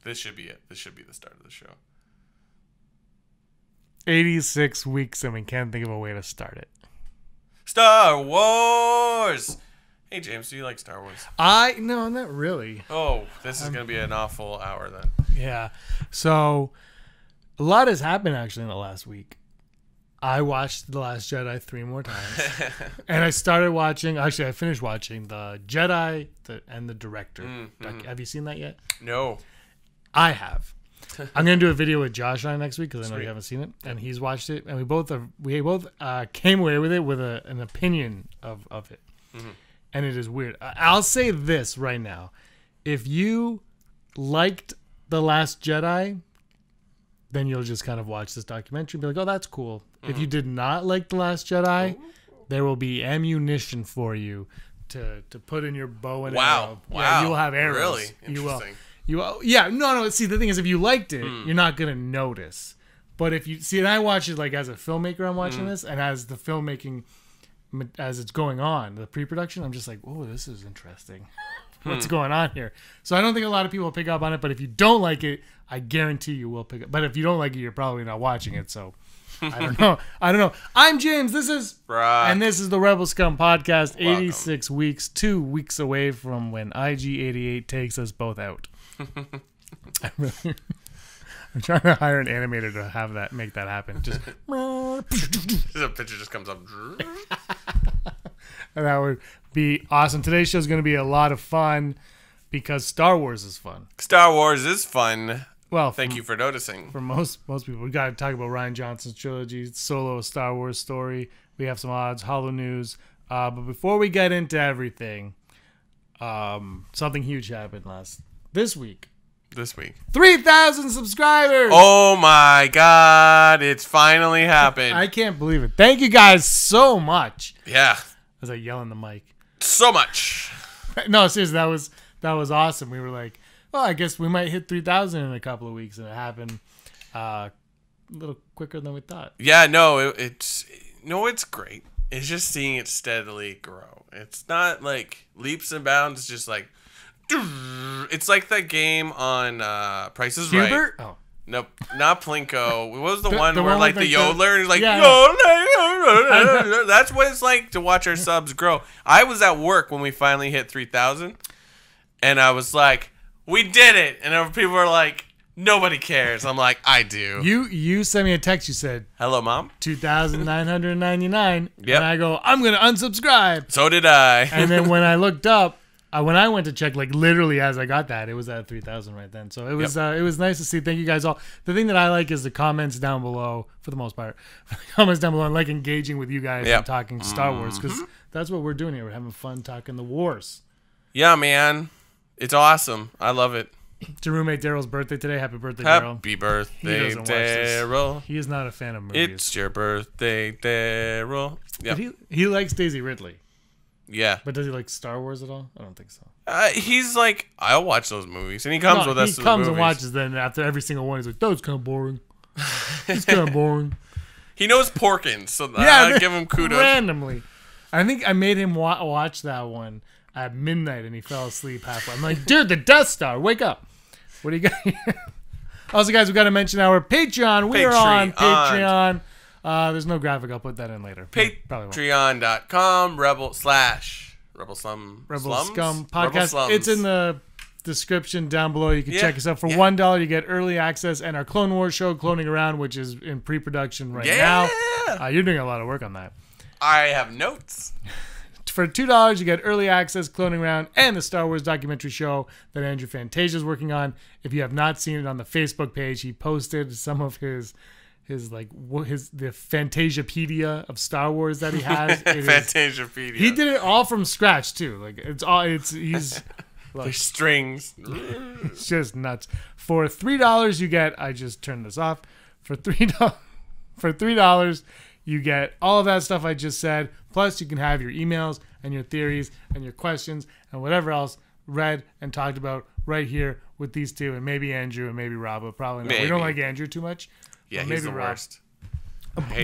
This should be it. This should be the start of the show. 86 weeks and we can't think of a way to start it. Star Wars! Hey, James, do you like Star Wars? No, not really. Oh, this is going to be an awful hour then. Yeah. So, a lot has happened actually in the last week. I watched The Last Jedi 3 more times. And I started watching, actually I finished watching the Jedi and the director. Have you seen that yet? No. I have. I'm going to do a video with Josh on it next week because I know you haven't seen it. And he's watched it. And we both came away with it with an opinion of it. Mm-hmm. And it is weird. I'll say this right now. If you liked The Last Jedi, then you'll just kind of watch this documentary and be like, oh, that's cool. Mm-hmm. If you did not like The Last Jedi, there will be ammunition for you to put in your bow and arrow. Wow. Yeah, you will have arrows. Really? Interesting. You will. Yeah, no. See, the thing is, if you liked it, you're not going to notice. But if you see, and I watch it like as a filmmaker, I'm watching this, and as the filmmaking, as it's going on, the pre-production, I'm just like, oh, this is interesting. What's going on here? So I don't think a lot of people will pick up on it, but if you don't like it, I guarantee you will pick up. But if you don't like it, you're probably not watching it. So I don't know. I'm James. This is Brock. And this is the Rebel Scum Podcast. Welcome. 86 weeks, 2 weeks away from when IG-88 takes us both out. I'm trying to hire an animator to make that happen. Just a picture just comes up. And that would be awesome. Today's show is going to be a lot of fun because Star Wars is fun. Star Wars is fun. Well, thank you for noticing. For most people, we got to talk about Rian Johnson's trilogy, solo Star Wars story. We have some odds, Holo news. But before we get into everything, something huge happened this week. 3,000 subscribers! Oh my God, it's finally happened. I can't believe it. Thank you guys so much. Yeah. As I yell in the mic. So much. No, seriously, that was awesome. We were like, well, I guess we might hit 3,000 in a couple of weeks, and it happened a little quicker than we thought. Yeah, no, it's great. It's just seeing it steadily grow. It's not like leaps and bounds. It's just like, it's like that game on Price is Right. Hubert? Oh. Nope, not Plinko. What was the one where one like with the yodeler is like, yeah. That's what it's like to watch our subs grow. I was at work when we finally hit 3,000, and I was like, we did it. And people were like, nobody cares. I'm like, I do. You sent me a text. You said, hello, Mom. 2,999. Yep. And I go, I'm going to unsubscribe. So did I. And then when I looked up, when I went to check, like literally as I got that, it was at 3,000 right then. So it was it was nice to see. Thank you guys all. The thing that I like is the comments down below, for the most part. Comments down below, and like engaging with you guys and talking Star Wars, because that's what we're doing here. We're having fun talking the wars. Yeah, man. It's awesome. I love it. It's your roommate Daryl's birthday today. Happy birthday, Daryl. Happy birthday, Daryl. He is not a fan of movies. It's your birthday, Daryl. Yeah. He likes Daisy Ridley. Yeah. But does he like Star Wars at all? I don't think so. He's like, I'll watch those movies. And he comes with us to the movies. He comes and watches them. After every single one, he's like, that was kind of boring. It's kind of boring. He knows Porkins, so I give him kudos. Randomly. I think I made him watch that one at midnight, and he fell asleep halfway. I'm like, dude, the Death Star, wake up. What do you got here? Also, guys, we got to mention our Patreon. We are on Patreon. There's no graphic. I'll put that in later. Patreon.com Rebel Scum Podcast. It's in the description down below. You can check us out. For $1, you get early access and our Clone Wars show, Cloning Around, which is in pre-production right now. You're doing a lot of work on that. I have notes. For $2, you get early access, Cloning Around, and the Star Wars documentary show that Andrew Fantasia is working on. If you have not seen it on the Facebook page, he posted some of the Fantasiapedia of Star Wars that he has. Fantasiapedia. He did it all from scratch too. Like he's there's strings. It's just nuts. For $3, you get. I just turned this off. For $3, you get all of that stuff I just said. Plus, you can have your emails and your theories and your questions and whatever else read and talked about right here with these two, and maybe Andrew and maybe Rob, but probably not. Maybe. We don't like Andrew too much. Yeah, he's the worst.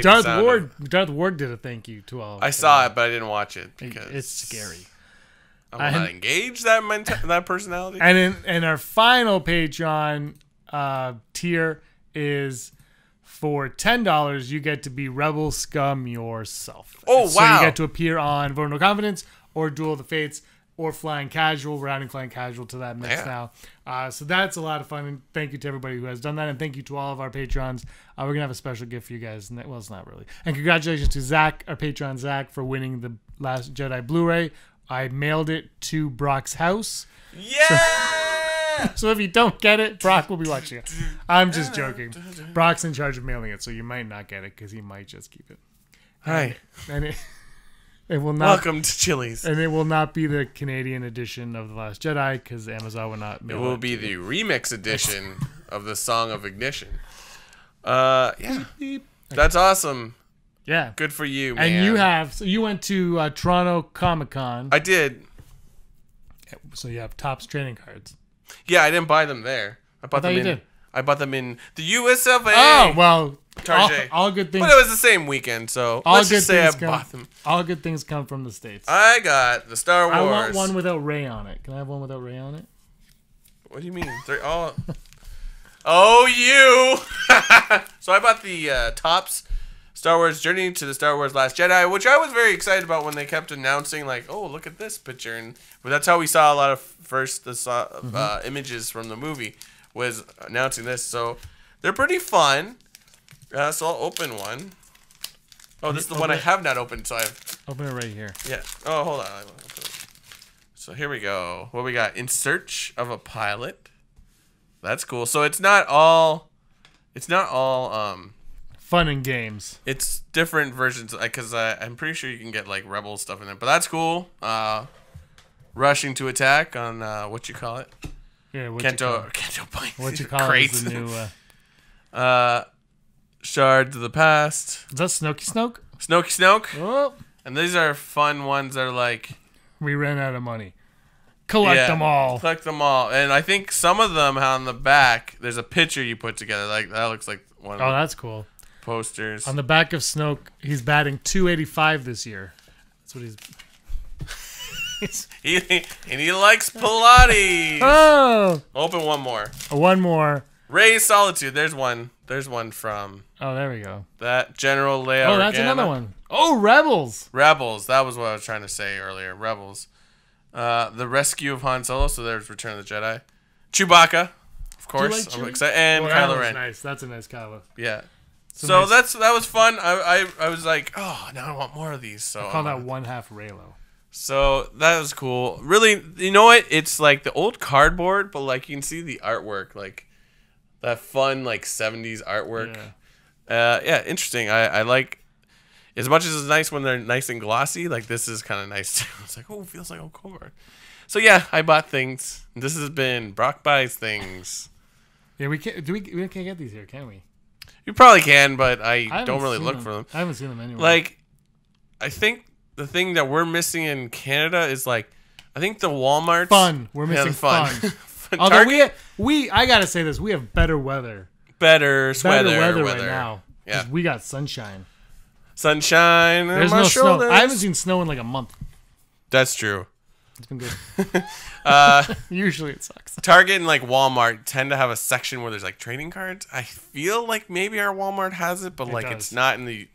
Darth Ward did a thank you to all. I saw it, but I didn't watch it because it's scary. I will not engage that personality. And in our final Patreon tier is for $10, you get to be Rebel Scum yourself. Oh, wow. So you get to appear on Vote No Confidence or Duel of the Fates or Flying Casual. We're adding Flying Casual to that mix now. So that's a lot of fun. And thank you to everybody who has done that. And thank you to all of our Patrons. We're going to have a special gift for you guys. Well, it's not really. And congratulations to Zach, our Patron Zach, for winning the Last Jedi Blu-ray. I mailed it to Brock's house. Yeah! So if you don't get it, Brock will be watching it. I'm just joking. Brock's in charge of mailing it, so you might not get it because he might just keep it. Hi. And it will not. Welcome to Chili's. And it will not be the Canadian edition of The Last Jedi because Amazon will not mail it. It will be the remix edition of the Song of Ignition. Yeah. That's awesome. Yeah. Good for you, man. And you went to Toronto Comic-Con. I did. So you have Topps trading cards. Yeah, I didn't buy them there. I bought them in the US of A. Oh, well, Target. All good things. But it was the same weekend, so let's just say I bought them. All good things come from the States. I got the Star Wars. I want one without Rey on it. Can I have one without Rey on it? What do you mean? They're all... Oh, you! So I bought the Topps Star Wars Journey to the Star Wars Last Jedi, which I was very excited about when they kept announcing, like, oh, look at this picture. And that's how we saw a lot of images from the movie, was announcing this. So they're pretty fun. So I'll open one. Oh, this is the one I have not opened, so I've... Open it right here. Yeah. Oh, hold on. So here we go. What we got? In Search of a Pilot. That's cool. So it's not all... fun and games. It's different versions, because I'm pretty sure you can get, like, Rebel stuff in there. But that's cool. Rushing to Attack on, what you call it? Yeah, Kento Point. What you call it is the new... Shards of the Past. Is that Snokey Snoke? Snokey Snoke. Oh. And these are fun ones that are like... We ran out of money. Collect them all. Collect them all. And I think some of them on the back, there's a picture you put together. Like that looks like one of the that's cool. Posters. On the back of Snoke, he's batting .285 this year. That's what he's... he likes Pilates. Oh! Open one more. One more. Rey's Solitude. There's one from... Oh, there we go. That General Leia. Oh, that's another one. Oh, Rebels. Rebels. That was what I was trying to say earlier. Rebels. The Rescue of Han Solo. So there's Return of the Jedi. Chewbacca, of course. I'm excited. And Kylo Ren. Nice. That's a nice Kylo. Yeah. So nice. That was fun. I was like, oh, now I want more of these. So I call that one half Reylo. So that was cool. Really, you know what? It's like the old cardboard, but like you can see the artwork, like that fun like 70s artwork. Yeah, interesting. I like, as much as it's nice when they're nice and glossy, like this is kind of nice too. It's like, oh, it feels like a cardboard. So yeah, I bought things. This has been Brock Buys Things. Yeah, we can't get these here, can we? You probably can, but I don't really look for them. I haven't seen them anywhere. Like, I think the thing that we're missing in Canada is like, I think the Walmart's fun. We're missing fun. Although I gotta say this, we have better weather. Better weather right now. Yeah, we got sunshine. Sunshine. There's no snow. I haven't seen snow in like a month. That's true. It's been good. Usually it sucks. Target and like Walmart tend to have a section where there's like trading cards. I feel like maybe our Walmart has it, but like it's not in the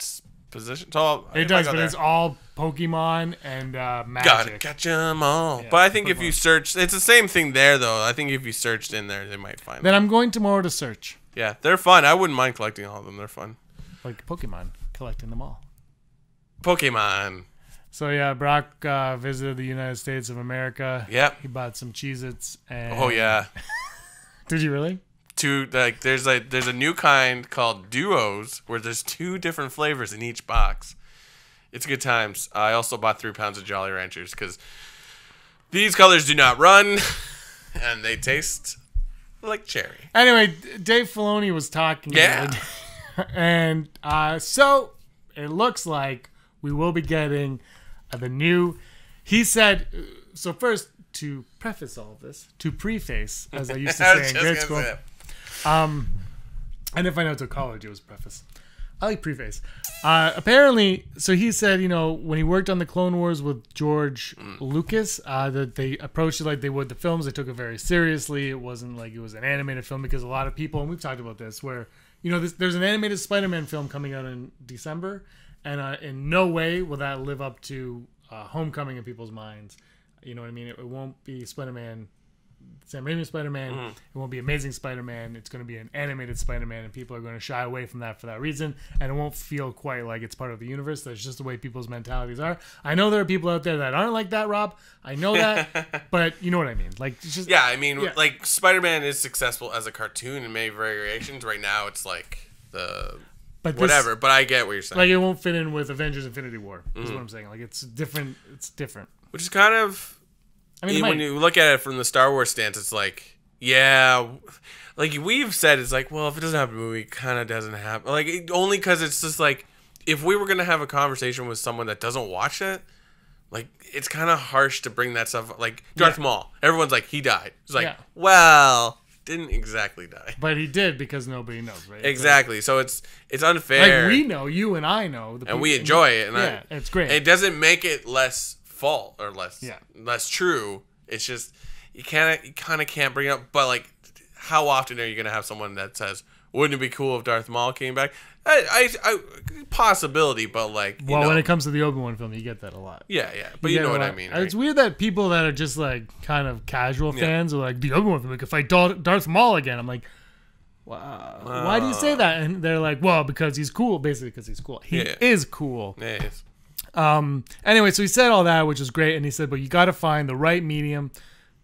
position. So it does, but it's all Pokemon and Magic. Gotta catch them all. Yeah, but I think if you search, it's the same thing there though. I think if you searched in there, they might find Then I'm going tomorrow to search. Yeah, they're fun. I wouldn't mind collecting all of them. They're fun. Like Pokemon, collecting them all. Pokemon. So yeah, Brock visited the United States of America. Yep. He bought some Cheez-Its and... Oh yeah. Did you really? There's a new kind called Duos where there's 2 different flavors in each box. It's good times. I also bought 3 pounds of Jolly Ranchers because these colors do not run and they taste like cherry. Anyway, Dave Filoni was talking. Yeah. And so it looks like we will be getting the new... He said... So first, to preface all of this, to preface, as I used to say in grade school... and if I know to college, it was preface. I like preface. Apparently, so he said, when he worked on the Clone Wars with George Lucas, that they approached it like they would the films. They took it very seriously. It wasn't like it was an animated film because a lot of people, and we've talked about this, where there's an animated Spider-Man film coming out in December, and in no way will that live up to Homecoming in people's minds. You know what I mean? It won't be Spider-Man. Sam Raimi Spider-Man. It won't be Amazing Spider-Man. It's going to be an animated Spider-Man, and people are going to shy away from that for that reason, and it won't feel quite like it's part of the universe. That's just the way people's mentalities are. I know there are people out there that aren't like that, Rob. I know that, but you know what I mean. Like, it's just, like Spider-Man is successful as a cartoon in many variations. Right now, it's like but I get what you're saying. Like, it won't fit in with Avengers: Infinity War. Is what I'm saying. Like, it's different. It's different. Which is kind of. I mean, when you look at it from the Star Wars stance, it's like, like we've said, it's like, well, if it doesn't have a movie, it kind of doesn't happen. Like, only because it's just like, if we were going to have a conversation with someone that doesn't watch it, like, it's kind of harsh to bring that stuff. Like, Darth Maul. Everyone's like, he died. It's like, well, didn't exactly die. But he did because nobody knows, right? Exactly. So it's unfair. Like, we know, you and I know. And we enjoy it. And it's great. It doesn't make it less fault or less true. It's just you kind of can't bring it up. But like, how often are you gonna have someone that says, "Wouldn't it be cool if Darth Maul came back?" I possibility, but like, when it comes to the Obi-Wan film, you get that a lot. Yeah, but you know what I mean. Right? It's weird that people that are just like kind of casual fans are like, the Obi-Wan film, like, if I Darth Maul again, I'm like, wow, why do you say that? And they're like, well, because he's cool. Basically, because he's cool. He is cool. Yeah, he is. Anyway, so he said all that, which is great, and he said, but you got to find the right medium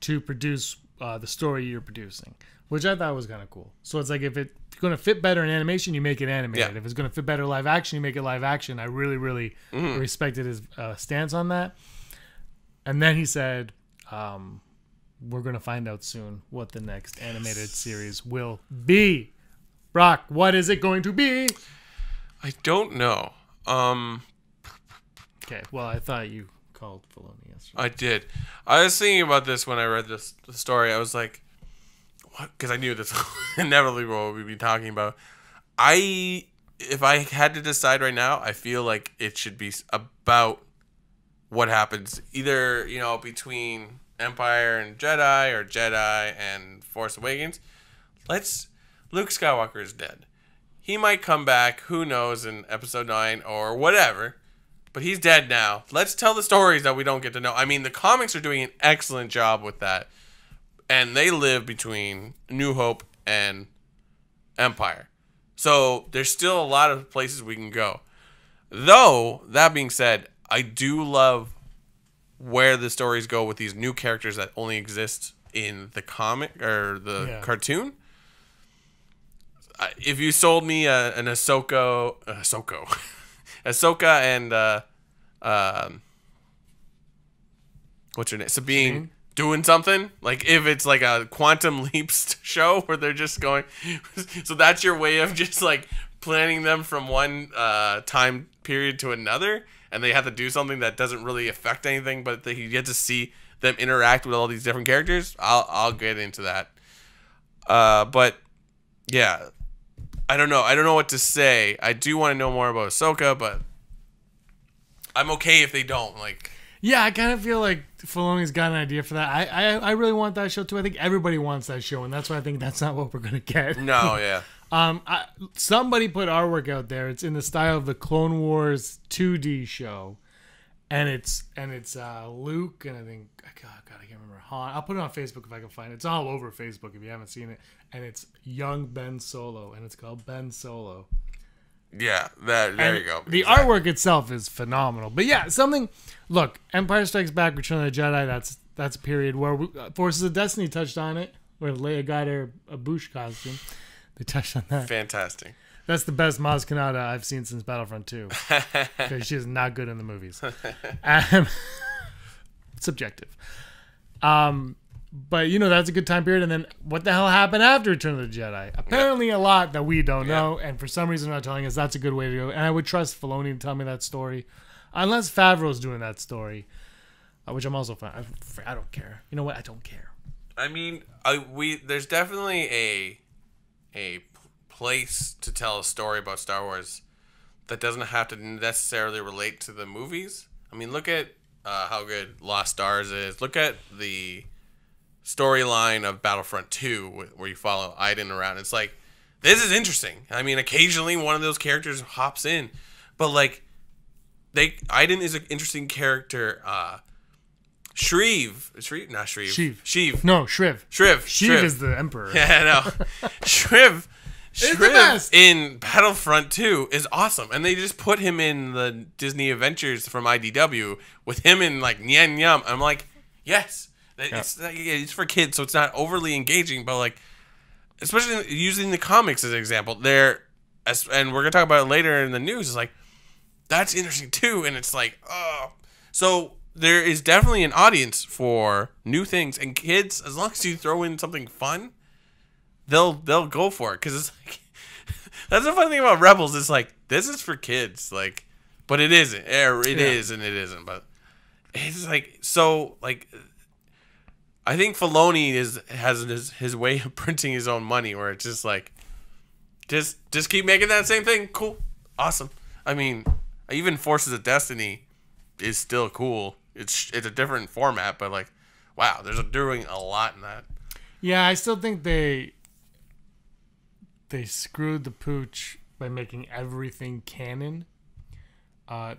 to produce the story you're producing, which I thought was kind of cool. So it's like, if it's going to fit better in animation, you make it animated. Yeah. If it's going to fit better live action, you make it live action. I really, really respected his stance on that. And then he said, we're going to find out soon what the next animated series will be. Brock, what is it going to be? I don't know. Okay, well, I thought you called Filoni yesterday. I did. I was thinking about this when I read the story. I was like, what? Because I knew this inevitably what we'd be talking about. If I had to decide right now, I feel like it should be about what happens either, between Empire and Jedi or Jedi and Force Awakens. Luke Skywalker is dead. He might come back, who knows, in episode 9 or whatever. But he's dead now. Let's tell the stories that we don't get to know. I mean, the comics are doing an excellent job with that. And they live between New Hope and Empire. So there's still a lot of places we can go. Though, that being said, I do love where the stories go with these new characters that only exist in the comic or the cartoon. If you sold me an Ahsoka and what's her name? Sabine doing something. Like, if it's like a Quantum Leaps show where they're just going, so that's your way of just like planning them from one time period to another, and they have to do something that doesn't really affect anything, but you get to see them interact with all these different characters. I'll get into that. But yeah, I don't know. I don't know what to say. I do want to know more about Ahsoka, but I'm okay if they don't. Like, yeah, I kind of feel like Filoni's got an idea for that. I really want that show too. I think everybody wants that show, and that's why I think that's not what we're gonna get. No, yeah. Somebody put artwork out there. It's in the style of the Clone Wars 2D show, and it's Luke and I think God, I can't remember Han. I'll put it on Facebook if I can find it. It's all over Facebook if you haven't seen it, and it's young Ben Solo, and it's called Ben Solo. Yeah, there you go. The artwork itself is phenomenal. But yeah, look, Empire Strikes Back, Return of the Jedi, that's a period where Forces of Destiny touched on it, where Leia got her a Bouche costume. They touched on that. Fantastic. That's the best Maz Kanata I've seen since Battlefront 2. Because she is not good in the movies. Subjective. But, that's a good time period. And then what the hell happened after Return of the Jedi? Apparently a lot that we don't know. And for some reason they're not telling us. That's a good way to go. And I would trust Filoni to tell me that story. Unless Favreau's doing that story. Which I'm also fine. I don't care. You know what? I don't care. I mean, there's definitely a place to tell a story about Star Wars that doesn't have to necessarily relate to the movies. I mean, look at how good Lost Stars is. Look at the storyline of Battlefront 2 where you follow Iden around. It's like, this is interesting. I mean, occasionally one of those characters hops in, but like, Iden is an interesting character. Sheev. No, Shriv. Sheev is the emperor. Yeah, I know. Shriv in Battlefront 2 is awesome. And they just put him in the Disney Adventures from IDW with him in like Nyan Yum. I'm like, yes. It's for kids, so it's not overly engaging, but like, especially using the comics as an example, and we're going to talk about it later in the news, it's like, that's interesting too. And it's like, oh. So there is definitely an audience for new things, and kids, as long as you throw in something fun, they'll go for it, because it's like, that's the funny thing about Rebels. It's like, this is for kids, like, but it isn't. It is and it isn't. But it's like, so like, I think Filoni has his way of printing his own money, where it's just like, just keep making that same thing. Cool, awesome. I mean, even Forces of Destiny is still cool. It's a different format, but like, wow, they're doing a lot in that. Yeah, I still think they screwed the pooch by making everything canon.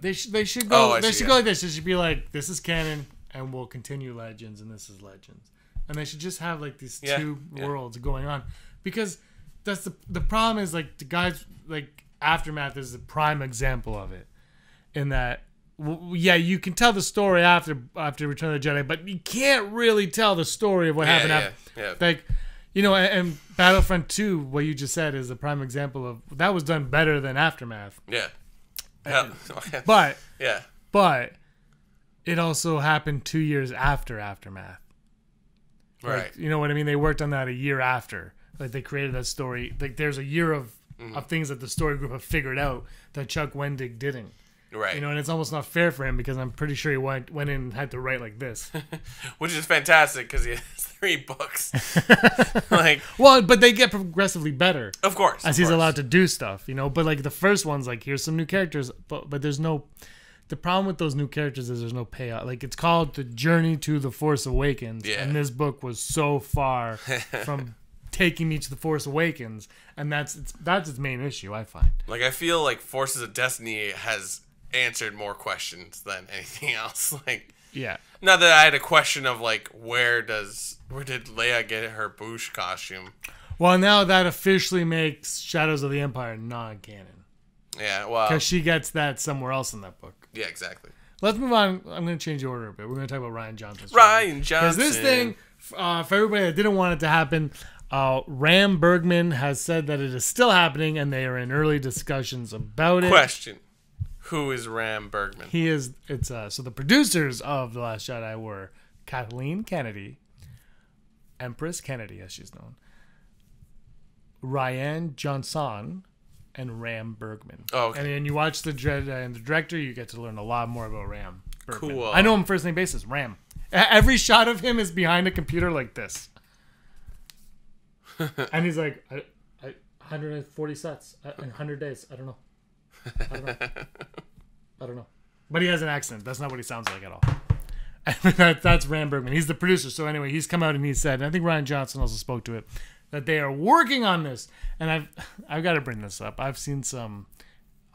They should go like this. It should be like, this is canon, and we'll continue Legends, and this is Legends, and they should just have like these two worlds going on, because that's the problem is, like, the guys, like, Aftermath is the prime example of it, in that you can tell the story after Return of the Jedi, but you can't really tell the story of what happened after. Yeah. Like, you know, and Battlefront 2, what you just said, is a prime example of that was done better than Aftermath. Yeah. But yeah. But it also happened 2 years after Aftermath. Right. Like, you know what I mean? They worked on that a year after. Like, they created that story. Like, there's a year of things that the story group have figured out that Chuck Wendig didn't. Right. You know, and it's almost not fair for him, because I'm pretty sure he went in and had to write like this. Which is fantastic, because he has 3 books. Like, well, but they get progressively better. Of course. As he's allowed to do stuff, you know. But like, the first one's like, here's some new characters, but there's no. The problem with those new characters is there's no payout. Like, it's called The Journey to the Force Awakens, and this book was so far from taking me to the Force Awakens, and that's its main issue, I find. Like, I feel like Forces of Destiny has answered more questions than anything else. Like, yeah. Not that I had a question of like, where did Leia get her Bouche costume? Well, now that officially makes Shadows of the Empire non-canon. Yeah, well, because she gets that somewhere else in that book. Yeah, exactly. Let's move on. I'm going to change the order a bit. We're going to talk about Rian Johnson. Because this thing, for everybody that didn't want it to happen, Ram Bergman has said that it is still happening, and they are in early discussions about it. Question. Who is Ram Bergman? So the producers of The Last Jedi were Kathleen Kennedy, Empress Kennedy as she's known, Rian Johnson, and Ram Bergman. Oh, okay. And then you watch the Jedi and the director, you get to learn a lot more about Ram Bergman. Cool. I know him first name basis, Ram. Every shot of him is behind a computer like this. And he's like, I 140 sets in 100 days. I don't know. I don't know. But he has an accent. That's not what he sounds like at all. That's Ram Bergman. He's the producer. So anyway, he's come out and he said, and I think Rian Johnson also spoke to it, that they are working on this. And I've got to bring this up. I've seen some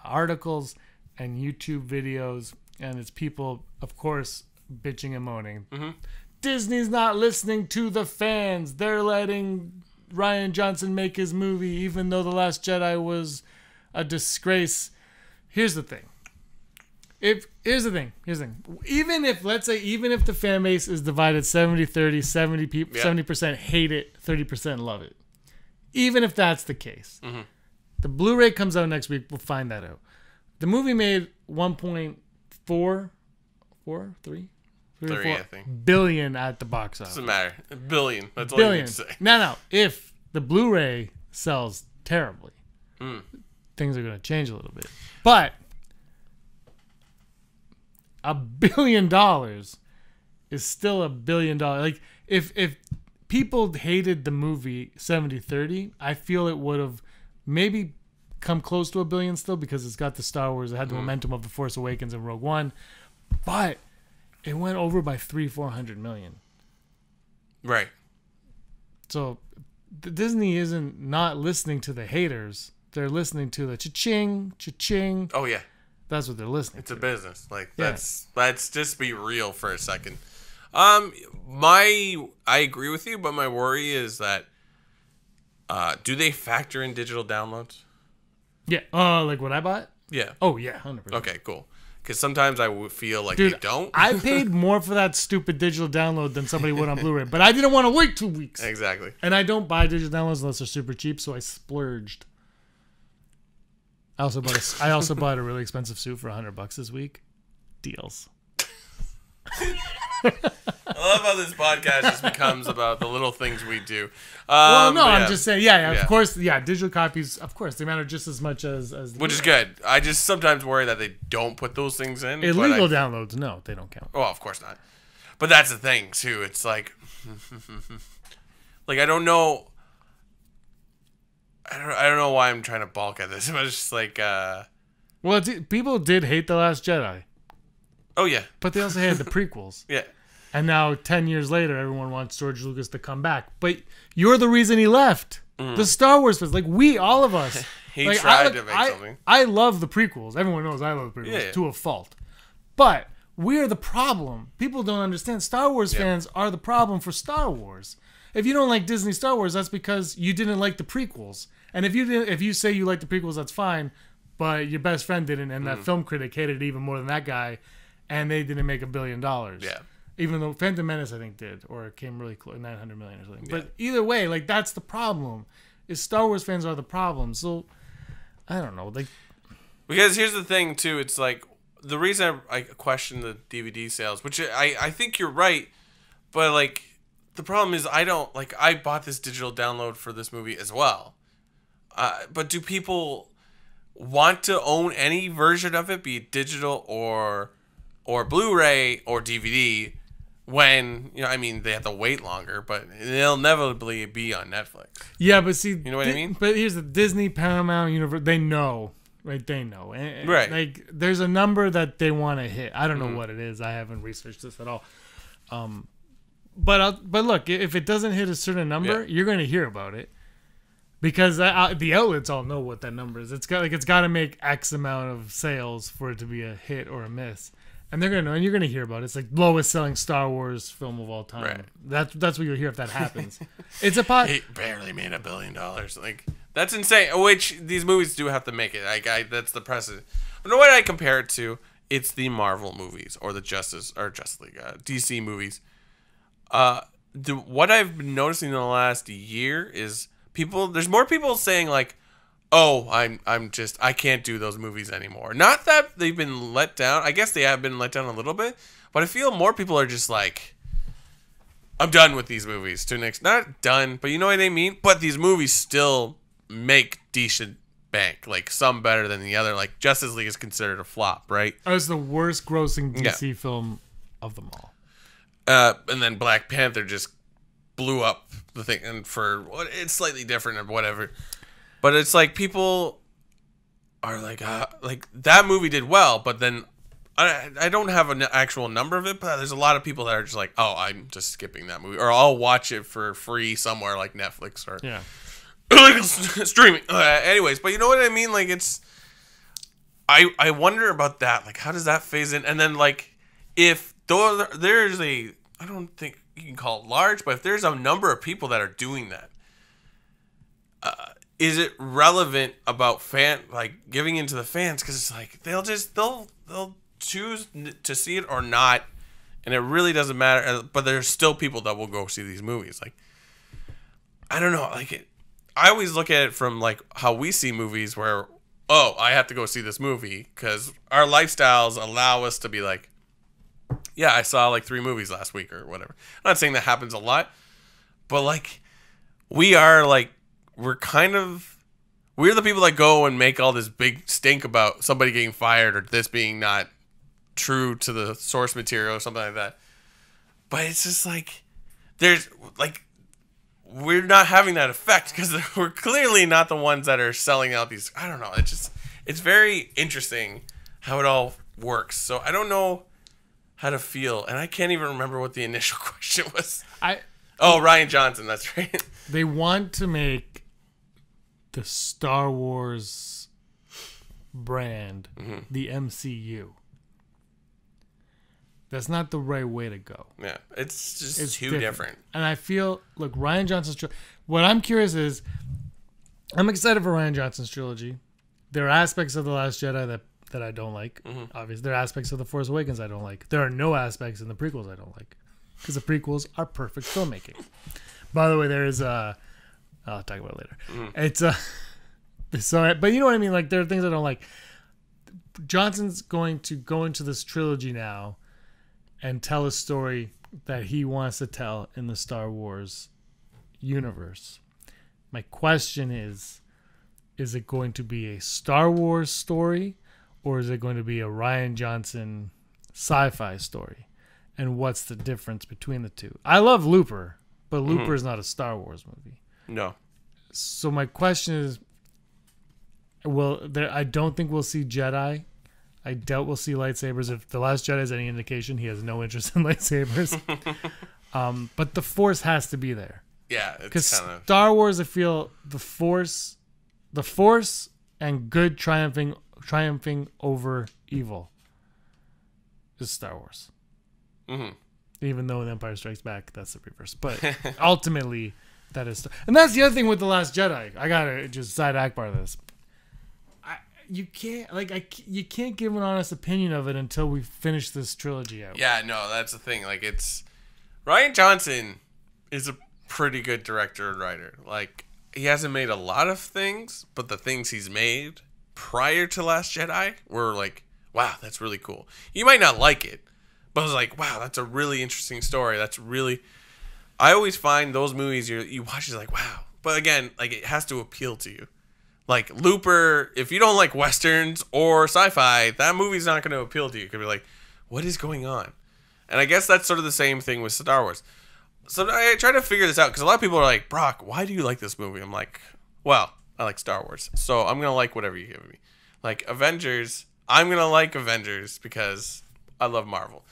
articles and YouTube videos, and it's people, of course, bitching and moaning. Mm-hmm. Disney's not listening to the fans. They're letting Rian Johnson make his movie, even though The Last Jedi was a disgrace. Here's the thing. Here's the thing. Even if the fan base is divided 70-30, 70 people, 70% hate it, 30% love it. Even if that's the case, the Blu-ray comes out next week. We'll find that out. The movie made 1.4 billion at the box office. Doesn't matter. A billion. That's all you need to say. No. If the Blu-ray sells terribly, things are going to change a little bit. But $1 billion is still $1 billion. Like, if people hated the movie 70-30, I feel it would have maybe come close to $1 billion still because it's got the Star Wars. It had the momentum of The Force Awakens and Rogue One, but it went over by 300-400 million. Right. So Disney isn't not listening to the haters. They're listening to the cha-ching, cha-ching. Oh yeah. That's what they're listening It's to. a business. Like let's just be real for a second. I agree with you, but my worry is that do they factor in digital downloads? Yeah. Like what I bought? Yeah. Oh yeah, 100%. Okay, cool. Because sometimes I would feel like Dude, they don't. I paid more for that stupid digital download than somebody would on Blu-ray, but I didn't want to wait 2 weeks. Exactly. And I don't buy digital downloads unless they're super cheap, so I splurged. I also bought a really expensive suit for $100 this week. Deals. I love how this podcast just becomes about the little things we do. I'm yeah. just saying, of course, digital copies, of course, they matter just as much as which is good. I just sometimes worry that they don't put those things in. Illegal downloads, no, they don't count. Oh, of course not. But that's the thing too. It's like, like I don't know. I don't know why I'm trying to balk at this. But it's just like, well, people did hate The Last Jedi. Oh yeah, but they also hated the prequels. Yeah. And now, 10 years later, everyone wants George Lucas to come back. But you're the reason he left. The Star Wars fans, like all of us. He tried to make something. I love the prequels. Everyone knows I love the prequels to a fault. But we're the problem. People don't understand. Star Wars fans are the problem for Star Wars. If you don't like Disney Star Wars, that's because you didn't like the prequels. And if you say you like the prequels, that's fine. But your best friend didn't, and that film critic hated it even more than that guy, and they didn't make $1 billion. Yeah. Even though Phantom Menace, I think, did, or it came really close, 900 million or something. Yeah. But either way, like that's the problem. Is Star Wars fans are the problem. So I don't know, like because here's the thing too. It's like the reason I question the DVD sales, which I think you're right, but like the problem is I bought this digital download for this movie as well. But do people want to own any version of it, be it digital or Blu-ray or DVD? When they have to wait longer, but they'll inevitably be on Netflix. Yeah, but see, you know what I mean. But here's the Disney, Paramount, Universal. They know, right? They know, right? Like, there's a number that they want to hit. I don't know what it is. I haven't researched this at all. But look, if it doesn't hit a certain number, you're going to hear about it because the outlets all know what that number is. It's got to make X amount of sales for it to be a hit or a miss. And they're gonna know, and you're gonna hear about it. It's like lowest selling Star Wars film of all time. Right. That's what you'll hear if that happens. It's It barely made $1 billion. Like that's insane. Which these movies do have to make it. That's the precedent. You know what I compare it to? It's the Marvel movies or the Justice League, DC movies. What I've been noticing in the last year is there's more people saying like, oh, I can't do those movies anymore. Not that they've been let down. I guess they have been let down a little bit, but I feel more people are just like, I'm done with these movies. Not done, but you know what I mean? But these movies still make decent bank. Like some better than the other. Like Justice League is considered a flop, right? It was the worst grossing DC film of them all. And then Black Panther just blew up the thing, and it's slightly different or whatever. But it's like people are like that movie did well, but then I don't have an actual number of it, but there's a lot of people that are just like, oh, I'm just skipping that movie, or I'll watch it for free somewhere like Netflix or streaming. Anyways, but you know what I mean? Like I wonder about that. Like, how does that phase in? And then like if there's I don't think you can call it large, but if there's a number of people that are doing that. Is it relevant about giving into the fans? Because it's like they'll choose to see it or not, and it really doesn't matter. But there's still people that will go see these movies. Like I don't know. Like I always look at it from like how we see movies, where I have to go see this movie because our lifestyles allow us to be like, yeah, I saw like 3 movies last week or whatever. I'm not saying that happens a lot, but like we are like. We're the people that go and make all this big stink about somebody getting fired or this being not true to the source material or something like that. But it's just like, there's like, we're not having that effect because we're clearly not the ones that are selling out these. I don't know. It's very interesting how it all works. So I don't know how to feel, and I can't even remember what the initial question was. Rian Johnson. That's right. They want to make the Star Wars brand the MCU. That's not the right way to go. Yeah, it's just too different. And I feel, look, Rian Johnson's what I'm curious is, I'm excited for Rian Johnson's trilogy. There are aspects of The Last Jedi that I don't like. Obviously, there are aspects of The Force Awakens I don't like. There are no aspects in the prequels I don't like, because the prequels are perfect filmmaking. By the way, there is I'll talk about it later. It's so, but you know what I mean. Like, there are things I don't like. Johnson's going to go into this trilogy now and tell a story that he wants to tell in the Star Wars universe. My question is it going to be a Star Wars story, or is it going to be a Rian Johnson sci-fi story? And what's the difference between the two? I love Looper, but Looper is not a Star Wars movie. No. So my question is, I don't think we'll see Jedi. I doubt we'll see lightsabers. If The Last Jedi is any indication, he has no interest in lightsabers. But the Force has to be there. Yeah, because Star Wars, I feel the Force and good triumphing over evil is Star Wars. Even though in Empire Strikes Back, that's the reverse. But ultimately, that is. And that's the other thing with The Last Jedi. I gotta just side Akbar this. You can't give an honest opinion of it until we finish this trilogy out. Yeah, no, that's the thing. Like, Rian Johnson is a pretty good director and writer. Like, he hasn't made a lot of things, but the things he's made prior to Last Jedi were like, wow, that's really cool. You might not like it, but I was like, wow, that's a really interesting story. I always find those movies you watch is like, wow. But again, like, it has to appeal to you. Like, Looper, if you don't like Westerns or sci-fi, that movie's not going to appeal to you. You could be like, what is going on? And I guess that's sort of the same thing with Star Wars. So I try to figure this out, because a lot of people are like, Brock, why do you like this movie? I'm like, well, I like Star Wars, so I'm going to like whatever you give me. Like, Avengers, I'm going to like Avengers because I love Marvel.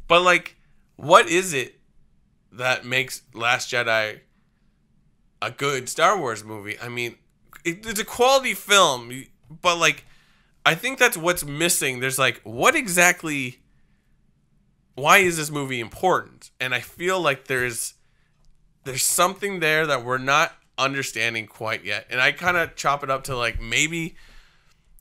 But, like, what is it that makes Last Jedi a good Star Wars movie? I mean, it's a quality film, but, like, I think that's what's missing. There's, like, why is this movie important? And I feel like there's something there that we're not understanding quite yet. And I kind of chop it up to, like, maybe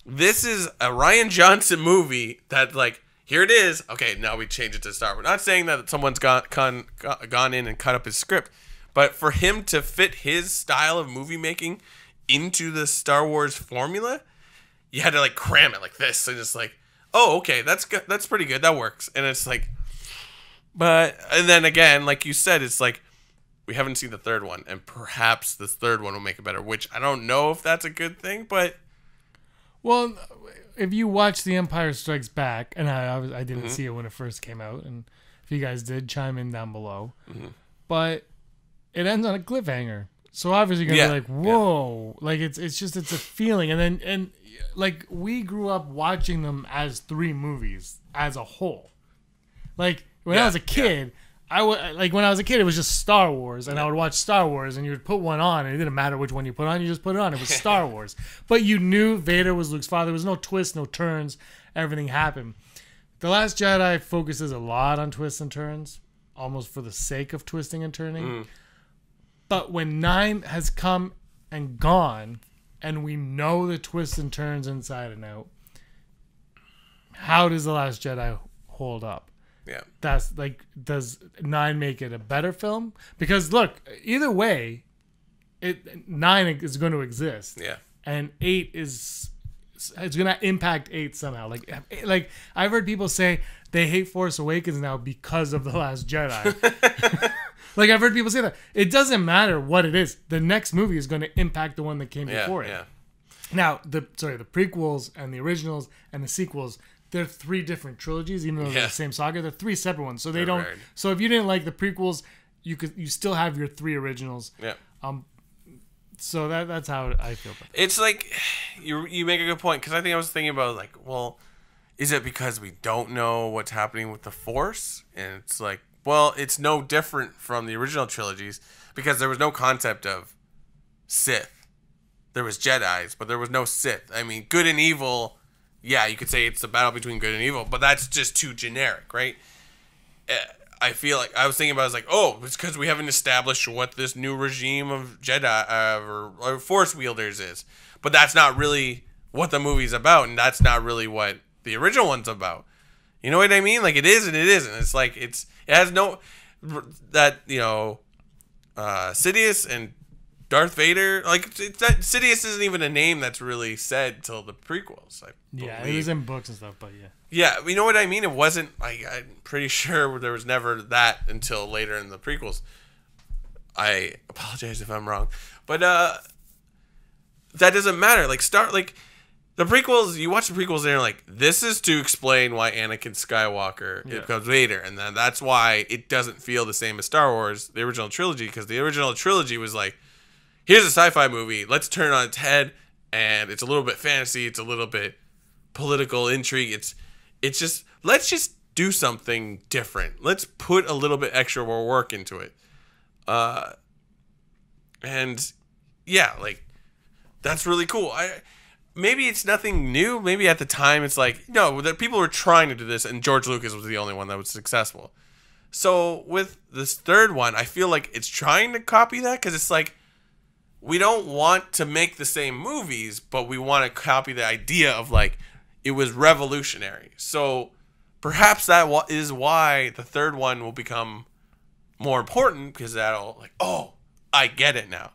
this is a Rian Johnson movie that, like, here it is. Okay, now we change it to Star Wars. Not saying that someone's gone in and cut up his script, but for him to fit his style of movie making into the Star Wars formula, you had to, like, cram it like this, and it's like, oh, okay, that's good, that's pretty good, that works. And it's like, and then again, like you said, it's like, we haven't seen the third one, and perhaps this third one will make it better, which I don't know if that's a good thing, but well, if you watch The Empire Strikes Back, and I didn't see it when it first came out, and if you guys did, chime in down below, but it ends on a cliffhanger. So obviously you're gonna be like, whoa, like it's a feeling, and like, we grew up watching them as three movies as a whole. Like, when I was a kid, when I was a kid, it was just Star Wars, and I would watch Star Wars, and you would put one on, and it didn't matter which one you put on, you just put it on. It was Star Wars, but you knew Vader was Luke's father. There was no twists, no turns. Everything happened. The Last Jedi focuses a lot on twists and turns, almost for the sake of twisting and turning. But when 9 has come and gone, and we know the twists and turns inside and out, how does The Last Jedi hold up? Yeah. That's like, does 9 make it a better film? Because look, either way, 9 is going to exist. Yeah. And 8 it's going to impact 8 somehow. Like I've heard people say they hate Force Awakens now because of The Last Jedi. Like, I've heard people say that. It doesn't matter what it is. The next movie is going to impact the one that came before it. Yeah. Now, the prequels and the originals and the sequels, they're 3 different trilogies, even though they're the same saga. They're 3 separate ones. So they don't. Weird. So if you didn't like the prequels, you still have your 3 originals. Yeah. So that's how I feel about it. It's like you make a good point, because I think I was thinking about, like, well, is it because we don't know what's happening with the Force? And it's like, well, it's no different from the original trilogies, because there was no concept of Sith. There was Jedis, but there was no Sith. I mean, good and evil, yeah, you could say it's a battle between good and evil, but that's just too generic, right? I feel like I was thinking about it, I was like, oh, it's because we haven't established what this new regime of Jedi or Force wielders is. But that's not really what the movie's about, and that's not really what the original one's about. You know what I mean? Like, it is and it isn't. It's like it has no that, you know, Sidious and Darth Vader, like, that Sidious isn't even a name that's really said till the prequels. Yeah, it was in books and stuff, but yeah. Yeah, you know what I mean? It wasn't, like, I'm pretty sure there was never that until later in the prequels. I apologize if I'm wrong. But that doesn't matter. Like, the prequels, you watch the prequels and you're like, this is to explain why Anakin Skywalker becomes Vader. And then that's why it doesn't feel the same as Star Wars, the original trilogy, because the original trilogy was like, here's a sci-fi movie, let's turn it on its head, and it's a little bit fantasy, it's a little bit political intrigue, it's just, let's just do something different. Let's put a little bit extra more work into it. And yeah, like, that's really cool. Maybe it's nothing new. Maybe at the time it's like, no, that people were trying to do this, and George Lucas was the only one that was successful. So with this third one, I feel like it's trying to copy that, because it's like, we don't want to make the same movies, but we want to copy the idea of, like, it was revolutionary. So perhaps that is why the third one will become more important, because that'll, like, oh, I get it now.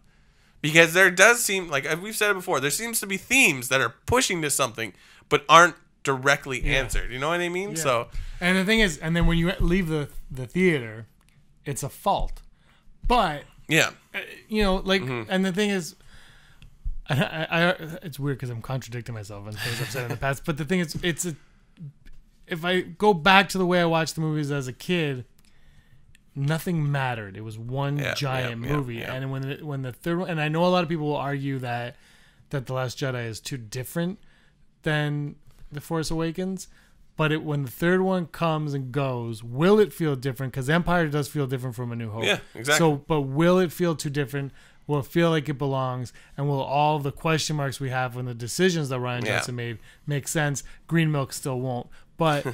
Because there does seem, like we've said it before, there seems to be themes that are pushing to something, but aren't directly answered. You know what I mean? Yeah. So, and the thing is, and then when you leave the theater, it's a fault. But yeah, you know, like, and the thing is, it's weird because I'm contradicting myself and things I've said in the past. But the thing is, if I go back to the way I watched the movies as a kid, nothing mattered. It was one giant movie. Yeah. And when the third one, and I know a lot of people will argue that The Last Jedi is too different than The Force Awakens. But when the third one comes and goes, will it feel different? Because Empire does feel different from A New Hope. Yeah, exactly. So, but will it feel too different? Will it feel like it belongs? And will all the question marks we have when the decisions that Rian Johnson made make sense? Green milk still won't. But,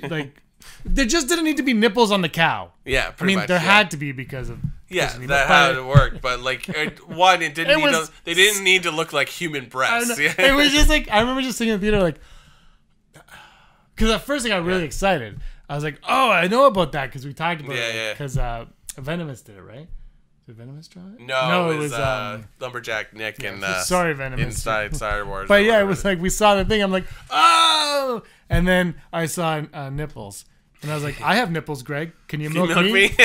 like, there just didn't need to be nipples on the cow. Yeah, pretty much. There had to be because of Disney. That had to work. But, like, one, they didn't need to look like human breasts. It was just like, I remember just sitting in the theater, like, because at first I got really excited. I was like, oh, I know about that because we talked about it. Because Venomous did it, right? Did Venomous draw it? No, it was Lumberjack Nick and sorry, Venomous. Inside Star Wars. But yeah, it was like we saw the thing. I'm like, oh! And then I saw nipples. And I was like, I have nipples, Greg. Can you milk me?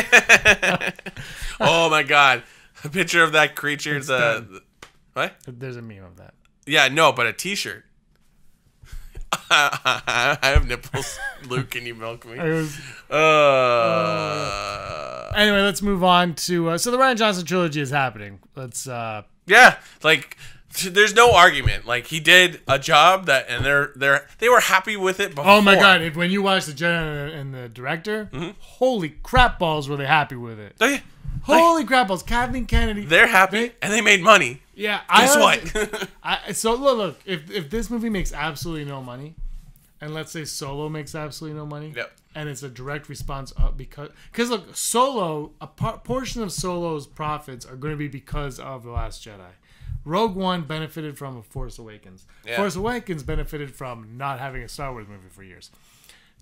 Oh, my God. A picture of that creature's... what? There's a meme of that. Yeah, no, but a T-shirt. I have nipples. Luke, can you milk me? Anyway, let's move on to... so the Rian Johnson trilogy is happening. Let's... Yeah, like, there's no argument. Like, he did a job that... And they were happy with it before. Oh, my God. When you watch the Jedi and the director, holy crap balls were they happy with it. Oh, yeah. Holy crap balls. Kathleen Kennedy. They're happy, and they made money. Yeah. Guess what? So, look. If this movie makes absolutely no money, and let's say Solo makes absolutely no money, and it's a direct response because look, Solo, a portion of Solo's profits are going to be because of The Last Jedi. Rogue One benefited from A Force Awakens. Yeah. Force Awakens benefited from not having a Star Wars movie for years.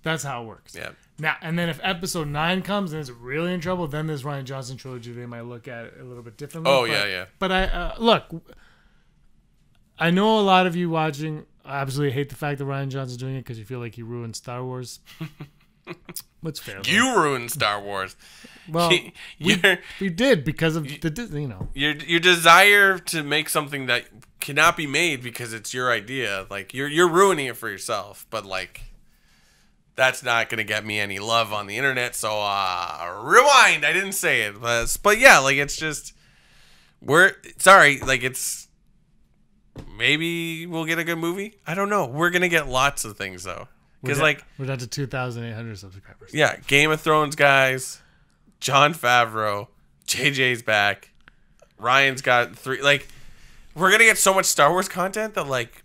That's how it works. Yeah. Now, and then if Episode 9 comes and it's really in trouble, then this Rian Johnson trilogy, they might look at it a little bit differently. Oh, yeah. But look, I know a lot of you watching absolutely hate the fact that Rian Johnson's doing it because you feel like he ruined Star Wars. What's fair? You ruined Star Wars. Well, we did because of your desire to make something that cannot be made because it's your idea. Like you're ruining it for yourself. But like that's not gonna get me any love on the internet. So rewind. I didn't say it, but yeah, like it's just it's maybe we'll get a good movie. I don't know. We're gonna get lots of things though, because we're down to 2,800 subscribers. Yeah, Game of Thrones guys, Jon Favreau, JJ's back, Ryan's got 3. Like, we're gonna get so much Star Wars content that like.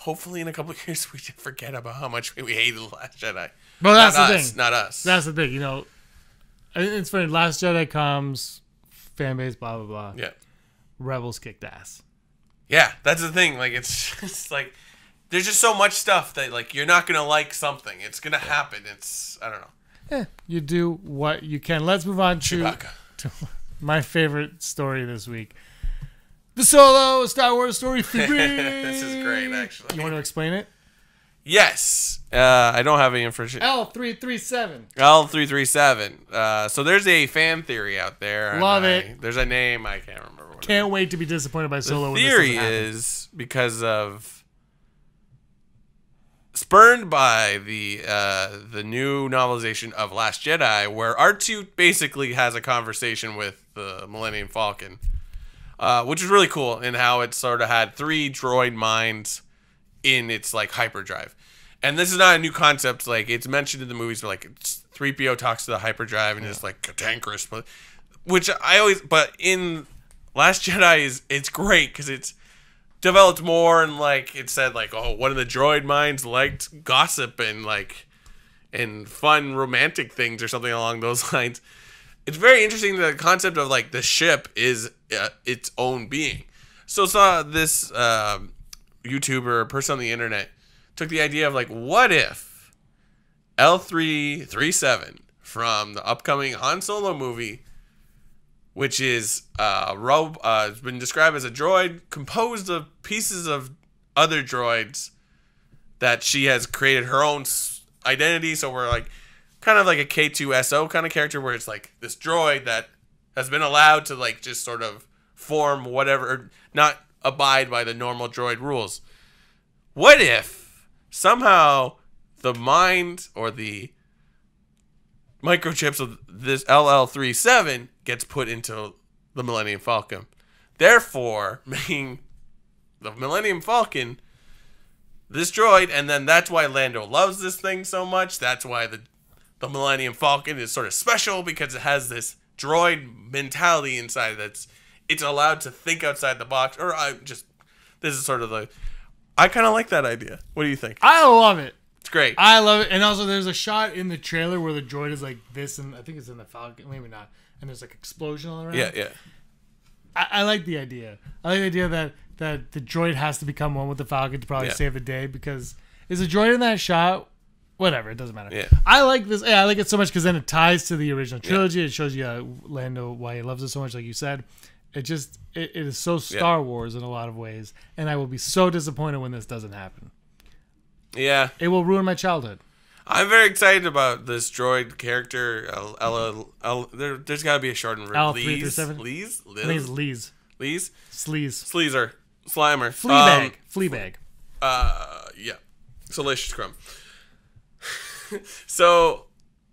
Hopefully, in a couple of years, we should forget about how much we hated The Last Jedi. Well, that's the thing. Not us. That's the thing. You know, it's funny. Last Jedi comes, fan base, blah, blah, blah. Yeah. Rebels kicked ass. Yeah, that's the thing. Like, it's just like, there's just so much stuff that, like, you're not going to like something. It's going to happen. I don't know. Yeah, you do what you can. Let's move on to my favorite story this week. The Solo Star Wars story theory. This is great, actually. You want to explain it? Yes. I don't have any information. L337. L337. So there's a fan theory out there. Love it. There's a name. I can't remember what Can't wait to be disappointed by Solo. The theory is because of spurned by the new novelization of Last Jedi, where R2 basically has a conversation with the Millennium Falcon. Which is really cool in how it sort of had 3 droid minds in its like hyperdrive. And this is not a new concept. Like, it's mentioned in the movies, but like 3PO talks to the hyperdrive and it's like cantankerous, but in Last Jedi it's great because it's developed more, and like it said like, oh, one of the droid minds liked gossip and fun romantic things or something along those lines. It's very interesting, the concept of like the ship is its own being. So this YouTuber, person on the internet, took the idea of like, what if L337 from the upcoming Han Solo movie, which is has been described as a droid composed of pieces of other droids that she has created her own identity. So we're like kind of like a K2SO kind of character, where it's like this droid that has been allowed to like just sort of form whatever, or not abide by the normal droid rules. What if somehow the mind or the microchips of this LL37 gets put into the Millennium Falcon, therefore making the Millennium Falcon this droid, and then that's why Lando loves this thing so much. That's why the Millennium Falcon is sort of special, because it has this droid mentality inside it's allowed to think outside the box. Or this is sort of I kind of like that idea. What do you think? I love it. It's great. I love it. And also there's a shot in the trailer where the droid is like this, and I think it's in the Falcon, maybe not. And there's like explosion all around. Yeah. I like the idea. I like the idea that the droid has to become one with the Falcon to probably save the day, because is a droid in that shot? Whatever, it doesn't matter. Yeah. I like this. Yeah, I like it so much because then it ties to the original trilogy. It shows you Lando, why he loves it so much, like you said. It is so Star Wars in a lot of ways, and I will be so disappointed when this doesn't happen. Yeah. It will ruin my childhood. I'm very excited about this droid character. There's got to be a shortened version. L337? Lees? I think it's Lees. Lees? Sleazer. Slimer. Fleabag. Yeah. Salacious Crumb. So,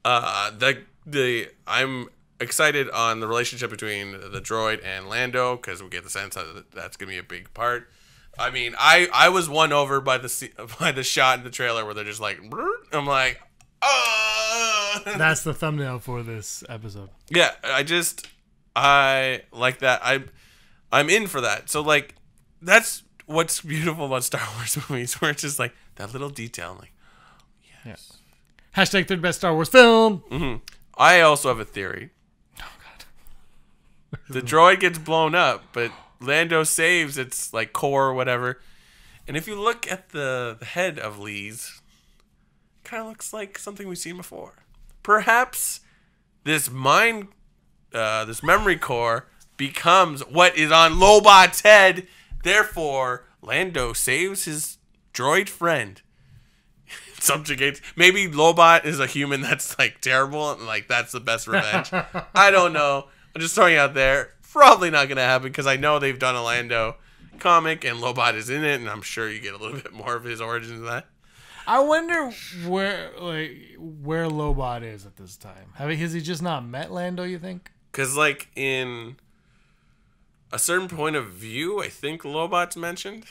I'm excited on the relationship between the droid and Lando, because we get the sense that that's gonna be a big part. I mean, I was won over by the shot in the trailer where they're just like, I'm like, oh. That's the thumbnail for this episode. Yeah, I like that. I'm in for that. So like, that's what's beautiful about Star Wars movies, where it's just like that little detail. I'm like, yes. Yeah. Hashtag third best Star Wars film. Mm-hmm. I also have a theory. Oh God. The droid gets blown up, but Lando saves its like core or whatever. And if you look at the head of Lee's, it kind of looks like something we've seen before. Perhaps this memory core becomes what is on Lobot's head. Therefore, Lando saves his droid friend. Subjugates. Maybe Lobot is a human that's like terrible, and like that's the best revenge. I don't know. I'm just throwing it out there. Probably not gonna happen, because I know they've done a Lando comic and Lobot is in it, and I'm sure you get a little bit more of his origins than that. I wonder where Lobot is at this time. Has he just not met Lando, you think? Because, like, in a certain point of view, I think Lobot's mentioned.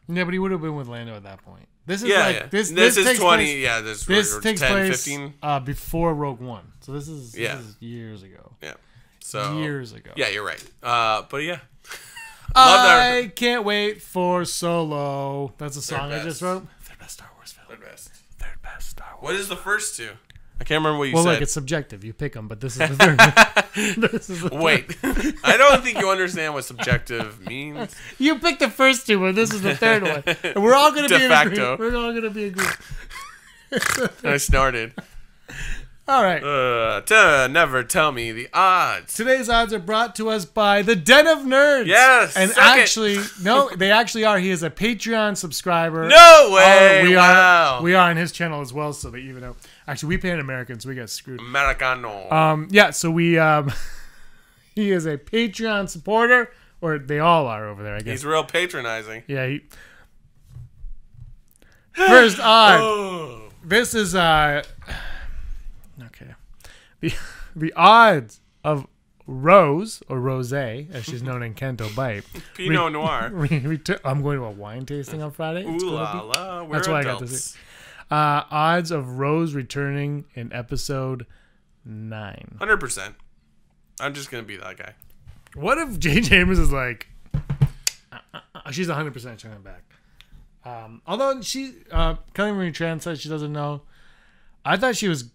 Yeah, but he would have been with Lando at that point. This is This is 20, place, this takes 10, place 15. Before Rogue One. So this is years ago. Yeah. So years ago. Yeah, you're right. But yeah. I can't wait for Solo. That's a song I just wrote. Third best Star Wars film. Third best Star Wars. What is the first two? I can't remember what you said. Well, look, it's subjective. You pick them, but this is the third. Wait. I don't think you understand what subjective means. You picked the first two, but this is the third one. And we're all going to be de facto. We're all going to be agreed. I snorted. All right. Never tell me the odds. Today's odds are brought to us by the Den of Nerds. Yes. And they actually are. He is a Patreon subscriber. No way. Wow. We are on his channel as well, so that even though actually we pay an American, so we got screwed. Americano. Yeah. So we he is a Patreon supporter, or they all are over there, I guess. He's real patronizing. Yeah. First odd. Oh. This is okay. The odds of Rose, or Rosé, as she's known in Canto Bight. Pinot Noir. I'm going to a wine tasting on Friday. Ooh la la. That's what I got to see. Odds of Rose returning in episode 9. 100%. I'm just going to be that guy. What if J.J. Abrams is like, she's 100% coming back. Although she, Kelly Marie Tran said she doesn't know. I thought she was,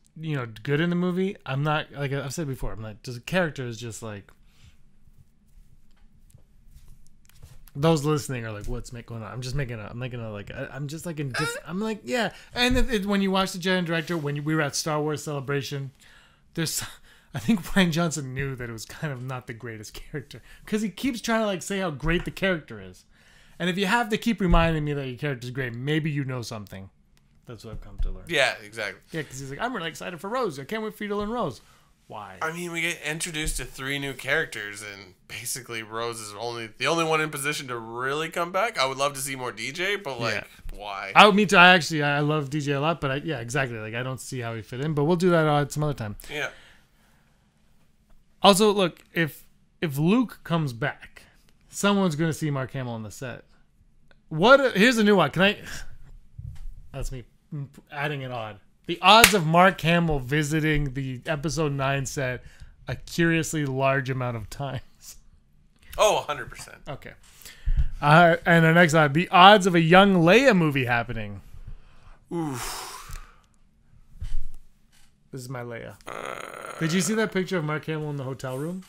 good in the movie. I'm not, like I've said before, I'm like, the character is just like, those listening are like, what's going on? I'm just making I'm just like in different, I'm like, yeah. And when you watch the Jedi Director, when we were at Star Wars Celebration, I think Rian Johnson knew that it was kind of not the greatest character, because he keeps trying to like say how great the character is. And if you have to keep reminding me that your character's great, maybe you know something. That's what I've come to learn. Yeah, exactly. Yeah, because he's like, I'm really excited for Rose. I can't wait for you to learn Rose. Why? I mean, we get introduced to 3 new characters, and basically Rose is the only one in position to really come back. I would love to see more DJ, but why? Me too. I love DJ a lot, but exactly. Like, I don't see how he fit in, but we'll do that some other time. Yeah. Also, look, if Luke comes back, someone's going to see Mark Hamill on the set. Here's a new one. That's me adding an odd. The odds of Mark Hamill visiting the episode 9 set a curiously large amount of times. Oh, 100%. Okay. And our next odd. The odds of a young Leia movie happening. Oof. This is my Leia. Did you see that picture of Mark Hamill in the hotel room?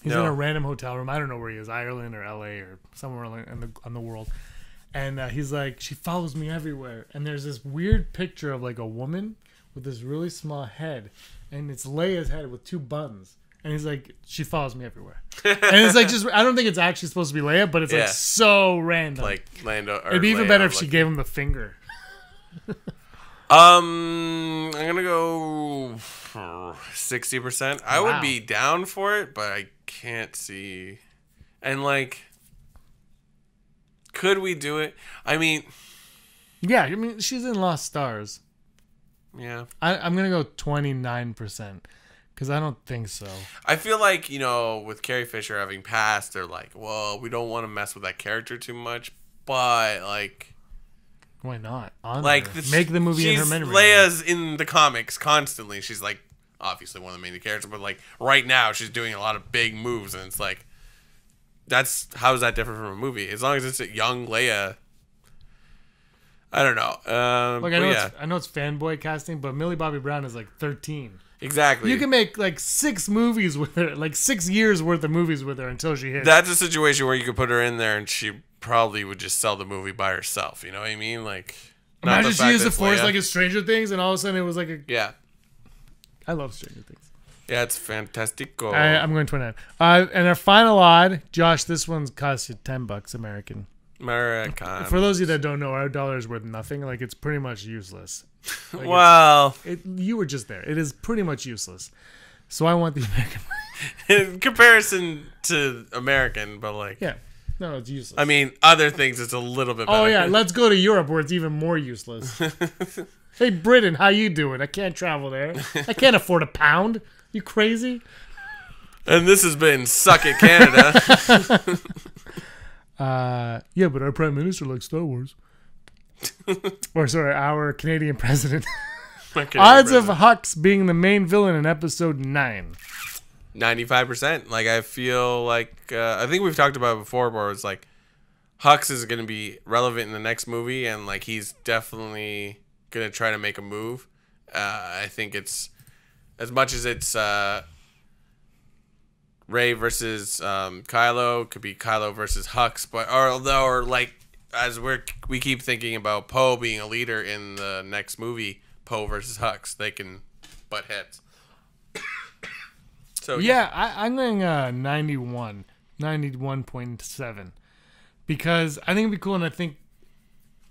He's in a random hotel room. I don't know where he is, Ireland or LA or somewhere on the world. And he's like, she follows me everywhere. And there's this weird picture of like a woman with this really small head. And it's Leia's head with 2 buns. And he's like, she follows me everywhere. And it's like, I don't think it's actually supposed to be Leia, but it's like so random. Like Lando. It'd be even better if she gave him the finger. I'm going to go 60%. I would be down for it, but I can't see. And like, could we do it? I mean, yeah. I mean, she's in Lost Stars. Yeah. I'm gonna go 29% because I don't think so. I feel like with Carrie Fisher having passed, they're like, well, we don't want to mess with that character too much, but like, why not? Make the movie in her memory. Leia's in the comics constantly. She's like obviously one of the main characters, but like right now she's doing a lot of big moves, and it's like, how is that different from a movie? As long as it's a young Leia, I don't know. I know it's fanboy casting, but Millie Bobby Brown is like 13. Exactly. You can make like 6 movies with her, like 6 years worth of movies with her until she hits. That's a situation where you could put her in there and she probably would just sell the movie by herself. You know what I mean? Like, imagine she used the Force like in Stranger Things, and all of a sudden it was like a I love Stranger Things. Yeah, it's fantastico. I'm going 29. And our final odd, Josh, this one costs you $10 American. American. For those of you that don't know, our dollar is worth nothing. Like, it's pretty much useless. Like, well, you were just there. It is pretty much useless. So I want the American. In comparison to American, but like, yeah. No, it's useless. I mean, other things it's a little bit better. Oh yeah, let's go to Europe where it's even more useless. Hey Britain, how you doing? I can't travel there. I can't afford a pound. You crazy? And this has been Suck It Canada. Yeah, but our prime minister likes Star Wars. Or sorry, our Canadian president. Odds of Hux being the main villain in episode 9. 95%. Like, I feel like I think we've talked about it before, where it's like Hux is going to be relevant in the next movie, and like he's definitely going to try to make a move. I think it's as much as it's Rey versus Kylo, could be Kylo versus Hux, but or like as we keep thinking about Poe being a leader in the next movie, Poe versus Hux, they can butt heads. So yeah, I'm going 91.7 because I think it'd be cool, and I think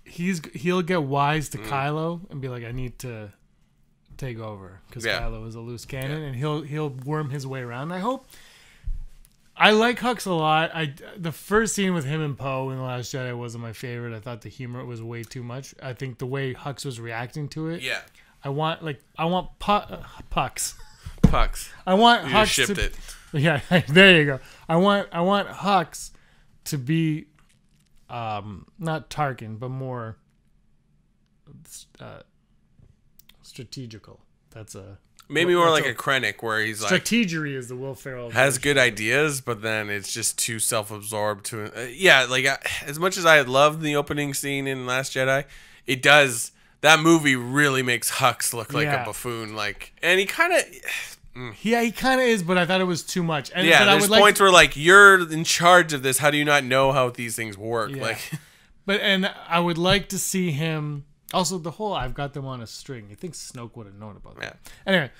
he'll get wise to Kylo and be like, I need to take over because Kylo is a loose cannon, and he'll worm his way around. I hope. I like Hux a lot. The first scene with him and Poe in The Last Jedi wasn't my favorite. I thought the humor was way too much. I think the way Hux was reacting to it. Yeah. I want pucks. Pucks. I want you Hux shipped to, it. Yeah, there you go. I want Hux to be not Tarkin, but more strategical. That's a maybe more like a Krennic, where he's like strategery is the Will Ferrell has good ideas, but then it's just too self-absorbed. As much as I loved the opening scene in Last Jedi, it does. That movie really makes Hux look like a buffoon. Like, and he kind of. Yeah, he kind of is, but I thought it was too much. And, yeah, there's points where like you're in charge of this. How do you not know how these things work? Yeah. Like, and I would like to see him. Also, the whole I've got them on a string. I think Snoke would have known about that. Yeah. Anyway,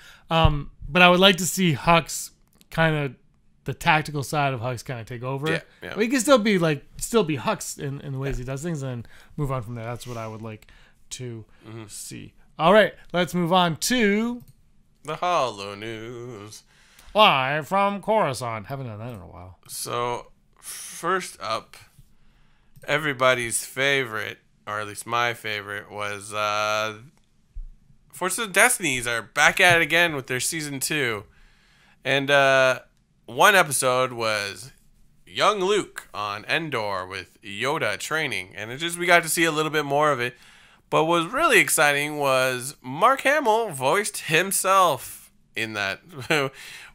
but I would like to see Hux kind of the tactical side of Hux kind of take over. Yeah. But he can still be Hux in the ways he does things, and move on from there. That's what I would like to see. All right, let's move on to the Holo news. Live from Coruscant. Haven't done that in a while. So, first up, everybody's favorite, or at least my favorite, was Forces of Destinies are back at it again with their season 2. And one episode was young Luke on Endor with Yoda training. And we got to see a little bit more of it. But what was really exciting was Mark Hamill voiced himself in that.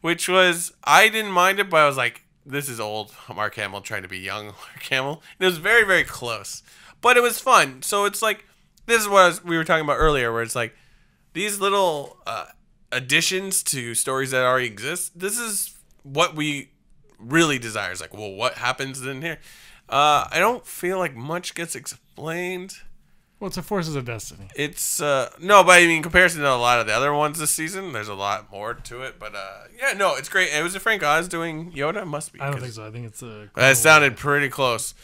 Which was, I didn't mind it, but I was like, this is old Mark Hamill trying to be young Mark Hamill. And it was very, very close. But it was fun. So it's like, this is what we were talking about earlier, where it's like, these little additions to stories that already exist, this is what we really desire. It's like, well, what happens in here? I don't feel like much gets explained. Well, it's a Forces of Destiny. It's, no, but I mean, in comparison to a lot of the other ones this season, there's a lot more to it. But, yeah, no, it's great. It was a Frank Oz doing Yoda? It must be. I don't think so. I think it's a... That sounded pretty close.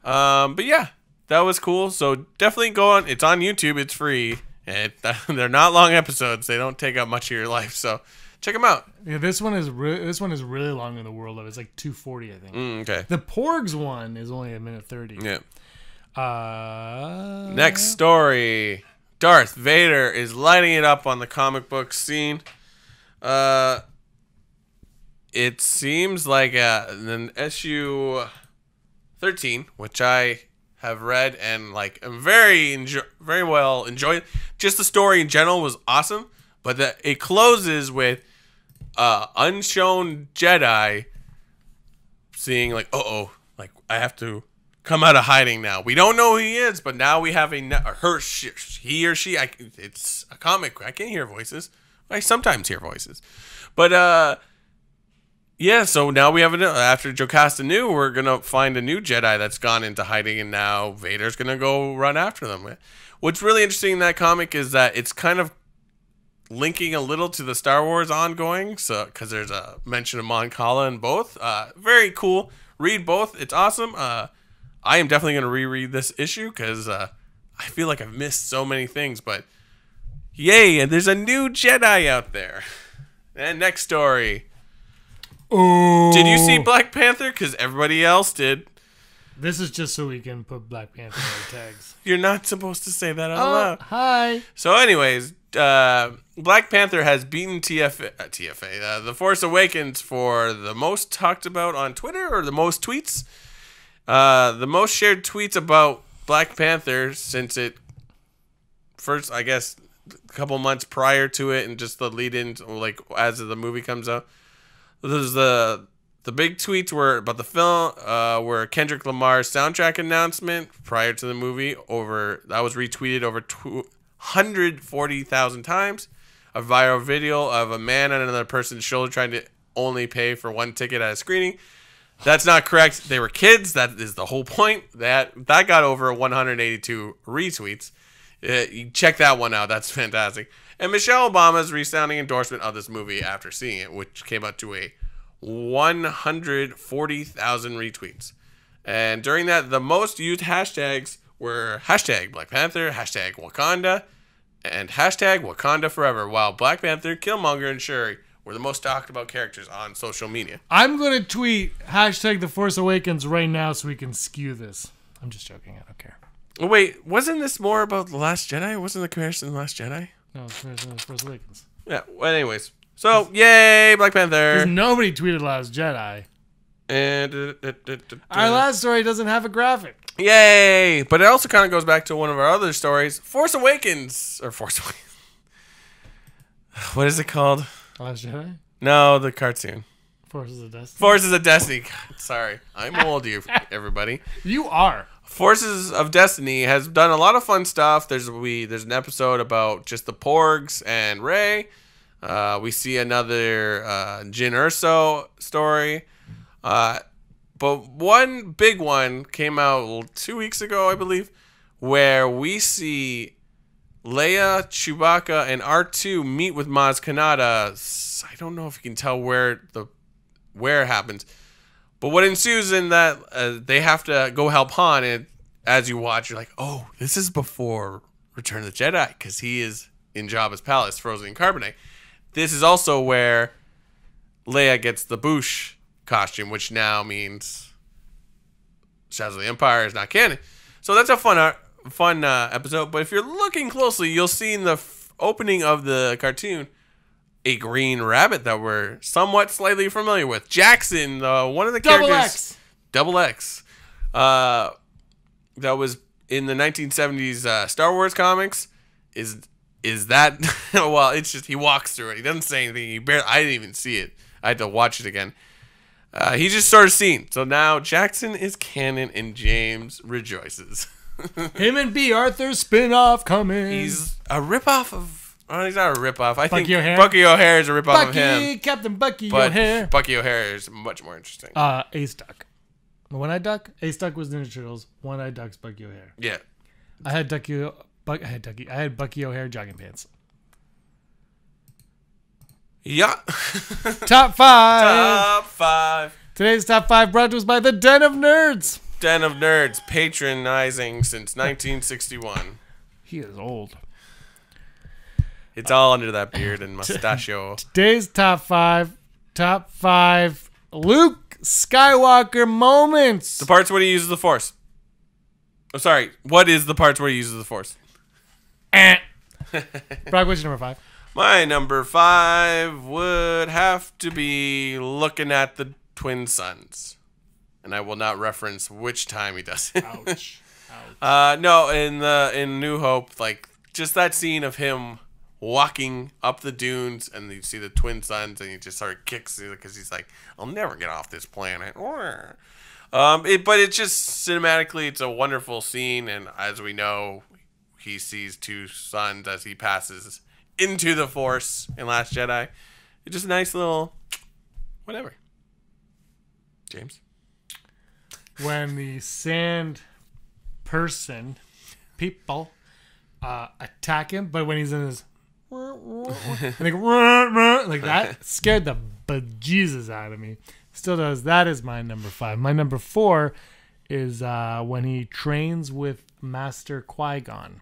But, yeah, that was cool. So, definitely go on. It's on YouTube. It's free. They're not long episodes. They don't take up much of your life. So, check them out. Yeah, this one is really long in the world of. It's like 2:40, I think. Okay. The Porgs one is only 1:30. Yeah. Next story. Darth Vader is lighting it up on the comic book scene. It seems like an issue 13, which I have read and like am very well enjoyed. Just the story in general was awesome, but it closes with unshown Jedi seeing like, like I have to come out of hiding now. We don't know who he is, but now we have he or she. It's a comic. I can't hear voices. I sometimes hear voices, but yeah. So now we have after Jocasta knew, we're gonna find a new Jedi that's gone into hiding, and now Vader's gonna go run after them. What's really interesting in that comic is that it's kind of linking a little to the Star Wars ongoing. So because there's a mention of Mon Cala in both. Very cool. Read both. It's awesome. I am definitely going to reread this issue because I feel like I've missed so many things. But yay, and there's a new Jedi out there. And next story. Oh. Did you see Black Panther? Because everybody else did. This is just so we can put Black Panther in our tags. You're not supposed to say that out loud. Hi. So anyways, Black Panther has beaten TFA, The Force Awakens for the most talked about on Twitter or the most tweets. The most shared tweets about Black Panther since it first, I guess, a couple months prior to it and just the lead-in, like, as the movie comes out. There's the big tweets were about the film, were Kendrick Lamar's soundtrack announcement prior to the movie. That was retweeted over 240,000 times. A viral video of a man on another person's shoulder trying to only pay for one ticket at a screening. That's not correct. They were kids. That is the whole point. That got over 182 retweets. You check that one out. That's fantastic. And Michelle Obama's resounding endorsement of this movie after seeing it, which came out to a 140,000 retweets. And during that, the most used hashtags were hashtag Black Panther, hashtag Wakanda, and hashtag Wakanda Forever, while Black Panther, Killmonger, and Shuri were the most talked about characters on social media. I'm going to tweet hashtag The Force Awakens right now so we can skew this. I'm just joking. I don't care. Oh, wait, wasn't this more about The Last Jedi? Wasn't the comparison The Last Jedi? No, it's The Force Awakens. Yeah, well, anyways. So, yay, Black Panther. Because nobody tweeted Last Jedi. And our last story doesn't have a graphic. Yay! But it also kind of goes back to one of our other stories, Force Awakens. What is it called? Last Jedi? No, the cartoon. Forces of Destiny. Forces of Destiny. God, sorry. I'm old, everybody. You are. Forces of Destiny has done a lot of fun stuff. There's an episode about just the Porgs and Rey. We see another Jyn Erso story. But one big one came out 2 weeks ago, I believe, where we see Leia, Chewbacca, and R2 meet with Maz Kanata. I don't know if you can tell where it happens. But what ensues in that, they have to go help Han, and as you watch, you're like, oh, this is before Return of the Jedi, because he is in Jabba's palace, frozen in carbonite. This is also where Leia gets the Boushh costume, which now means Shadows of the Empire is not canon. So that's a fun episode. But if you're looking closely, you'll see in the opening of the cartoon a green rabbit that we're somewhat slightly familiar with. Jackson, one of the characters. Double X. That was in the 1970s Star Wars comics. Is that well? It's just he walks through it. He doesn't say anything. I didn't even see it. I had to watch it again. He just sort of seen. So now Jackson is canon, and James rejoices. Him and B. Arthur spin-off coming. He's a ripoff of. Oh, he's not a ripoff. I think O'Hare? Bucky O'Hare is a ripoff of him. Captain Bucky But O'Hare. Bucky O'Hare is much more interesting. Ace Duck. One-Eyed Duck? Ace Duck was Ninja Turtles. One-Eyed Duck's Bucky O'Hare. Yeah. I had Bucky O'Hare jogging pants. Yeah. Top 5. Top 5. Today's top 5 brought to us by the Den of Nerds. Den of Nerds, patronizing since 1961. He is old. It's all under that beard and mustachio. Today's top 5. Luke Skywalker moments. The parts where he uses the Force. Oh, sorry. What is the parts where he uses the Force? Brock, what's your number 5? My number 5 would have to be looking at the twin suns. And I will not reference which time he does it. Ouch. No, in New Hope, like just that scene of him walking up the dunes and you see the twin suns and he just sort of kicks because he's like, I'll never get off this planet. But it's just cinematically, it's a wonderful scene. And as we know, he sees two suns as he passes into the Force in Last Jedi. It's just a nice little whatever. James? When the sand people attack him, but when he's in his like that, scared the bejesus out of me. Still does. That is my number 5. My number 4 is when he trains with Master Qui-Gon.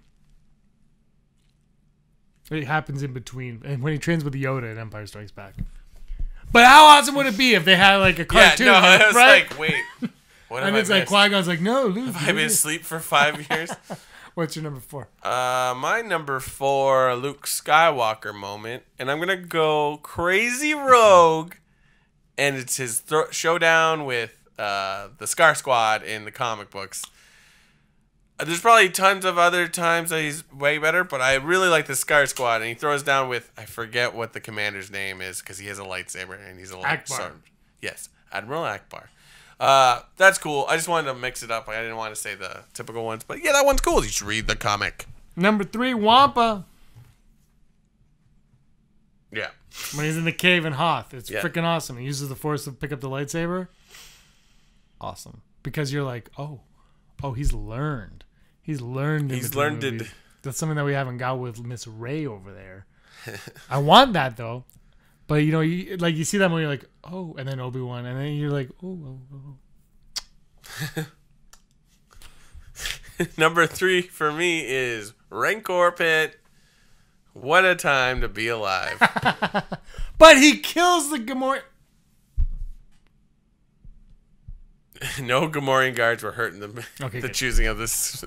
It happens in between, and when he trains with Yoda in Empire Strikes Back. But how awesome would it be if they had like a cartoon? Yeah, no, I was right? like, wait. And it's like Qui-Gon's like, no, Luke. Have I been asleep for 5 years? What's your number 4? My number 4, Luke Skywalker moment, and I'm gonna go crazy rogue, and it's his showdown with the Scar Squad in the comic books. There's probably tons of other times that he's way better, but I really like the Scar Squad, and he throws down with, I forget what the commander's name is, because he has a lightsaber, and he's a Akbar. Yes, Admiral Akbar. That's cool. I just wanted to mix it up. I didn't want to say the typical ones, but yeah, that one's cool. You should read the comic. Number 3, Wampa. Yeah. When he's in the cave in Hoth. It's freaking awesome. He uses the Force to pick up the lightsaber. Awesome. Because you're like, oh, he's learned. He's learned it. That's something that we haven't got with Miss Rey over there. I want that, though. But, you see that movie, you're like, oh, and then Obi-Wan, and then you're like, oh. Number 3 for me is Rancor Pit. What a time to be alive. But he kills the Gamorrean. No Gamorrean guards were hurt in the choosing of this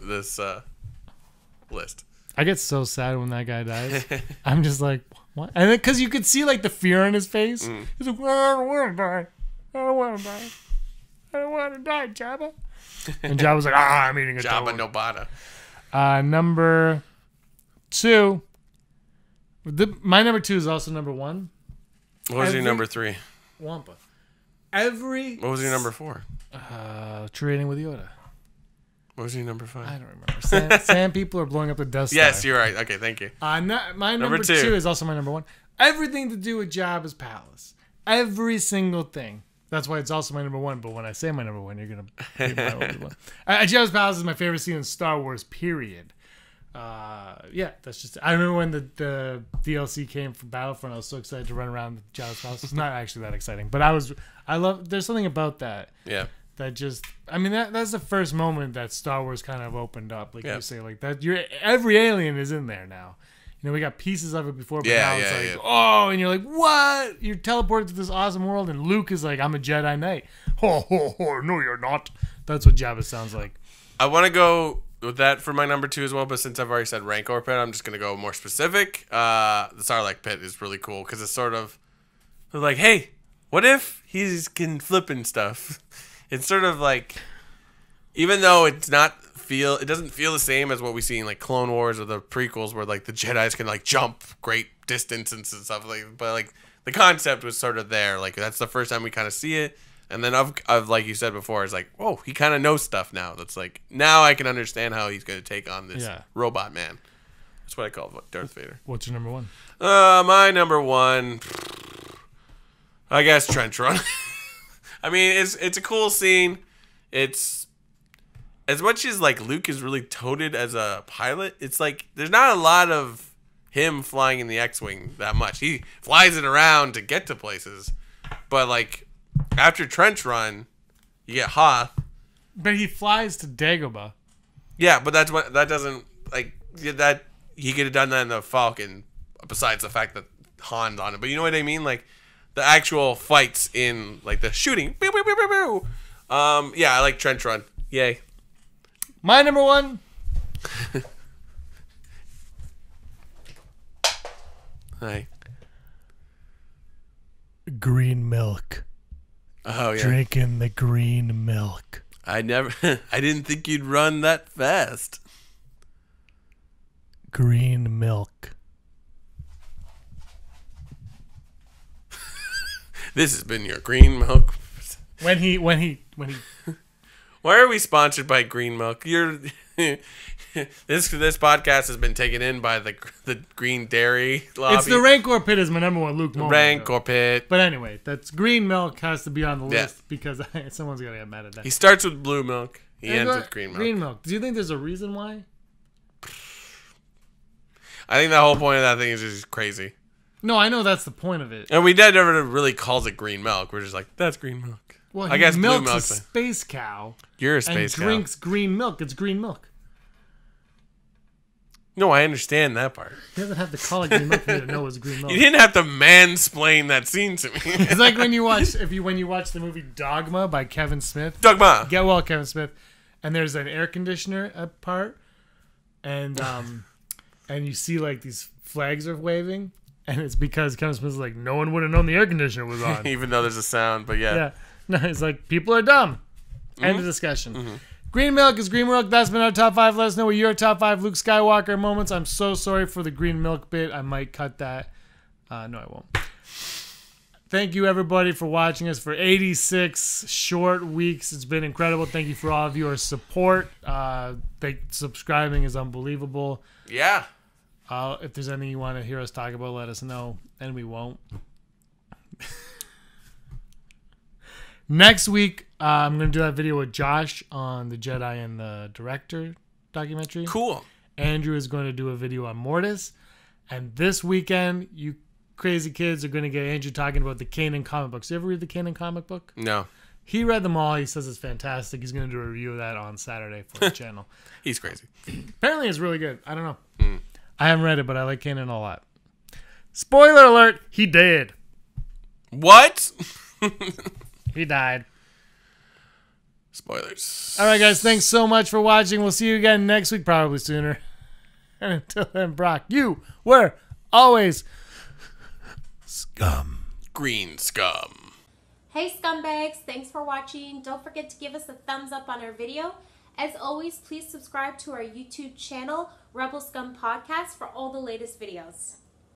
list. I get so sad when that guy dies. I'm just like, what? And then because you could see like the fear on his face. He's like, well, I don't want to die. I don't want to die. I don't want to die, Jabba. And Jabba's like, I'm eating a Jabba toad. Nobata. Number 2. My number 2 is also number 1. What was your number 3? Wampa. What was your number 4? Training with Yoda. What was your number 5? I don't remember. Sand people are blowing up the Death Star. Yes, you're right. Okay, thank you. My number 2 is also my number 1. Everything to do with Jabba's palace. Every single thing. That's why it's also my number 1. But when I say my number 1, you're gonna be my number 1. Jabba's palace is my favorite scene in Star Wars. Period. That's just. I remember when the DLC came from Battlefront. I was so excited to run around Jabba's palace. It's not actually that exciting, but I love. There's something about that. Yeah. That just. I mean, that's the first moment that Star Wars kind of opened up. Like you say, like that. Every alien is in there now. We got pieces of it before, but now it's like, oh, and you're like, what? You're teleported to this awesome world, and Luke is like, I'm a Jedi Knight. Ho, ho, ho, no, you're not. That's what Jabba sounds like. I want to go with that for my number 2 as well, but since I've already said Rancor Pit, I'm just going to go more specific. The Sarlacc Pit is really cool, because it's sort of like, hey, what if he can flip and stuff? It's sort of like, even though it doesn't feel the same as what we see in like Clone Wars or the prequels, where like the Jedis can like jump great distances and stuff, but like the concept was sort of there. Like that's the first time we kind of see it, and then of like you said before, it's like, whoa, he kind of knows stuff now. That's like, now I can understand how he's going to take on this robot man. That's what I call Darth Vader. What's your number 1? My number 1, I guess Trench Run. I mean, it's a cool scene. It's as much as like Luke is really toted as a pilot, it's like there's not a lot of him flying in the X-Wing that much. He flies it around to get to places, but like after Trench Run, you get Hoth. But he flies to Dagobah. Yeah, but that doesn't like that. He could have done that in the Falcon. Besides the fact that Han's on it, but you know what I mean, like the actual fights in like the shooting. Pew, pew, pew, pew, pew. I like Trench Run. Yay. My number 1. Hi. Green milk. Oh yeah. Drinking the green milk. I didn't think you'd run that fast. Green milk. This has been your green milk. When he Why are we sponsored by Green Milk? This podcast has been taken in by the Green Dairy lobby. It's the Rancor Pit is my number 1 Luke moment. Rancor Pit. But anyway, that's green milk has to be on the list because someone's gonna get mad at that. He starts with blue milk. He ends with green milk. Green milk. Do you think there's a reason why? I think the whole point of that thing is just crazy. No, I know that's the point of it. And we never really calls it green milk. We're just like, that's green milk. Well, I guess blue milk's milk's a space cow. You're a space cow. And drinks green milk. It's green milk. No, I understand that part. He doesn't have to call it green milk for me to know it's green milk. You didn't have to mansplain that scene to me. It's like when you watch the movie Dogma by Kevin Smith. Dogma. Get well, Kevin Smith. And there's an air conditioner part, and you see like these flags are waving, and it's because Kevin Smith's like, no one would have known the air conditioner was on, even though there's a sound. But yeah. Yeah. No, it's like people are dumb. End of discussion. Green milk is green milk. That's been our top 5. Let us know what your top 5 Luke Skywalker moments. I'm so sorry for the green milk bit. I might cut that. No, I won't. Thank you, everybody, for watching us for 86 short weeks. It's been incredible. Thank you for all of your support. Subscribing is unbelievable. Yeah. If there's anything you want to hear us talk about, let us know, and we won't. Next week, I'm going to do that video with Josh on the Jedi and the Director documentary. Cool. Andrew is going to do a video on Mortis. And this weekend, you crazy kids are going to get Andrew talking about the Canon comic books. You ever read the Canon comic book? No. He read them all. He says it's fantastic. He's going to do a review of that on Saturday for the channel. He's crazy. Apparently, it's really good. I don't know. I haven't read it, but I like Canon a lot. Spoiler alert, he dead. What? He died. Spoilers. All right, guys. Thanks so much for watching. We'll see you again next week, probably sooner. And until then, Brock, you were always scum. Green scum. Hey, scumbags. Thanks for watching. Don't forget to give us a thumbs up on our video. As always, please subscribe to our YouTube channel, Rebel Scum Podcast, for all the latest videos.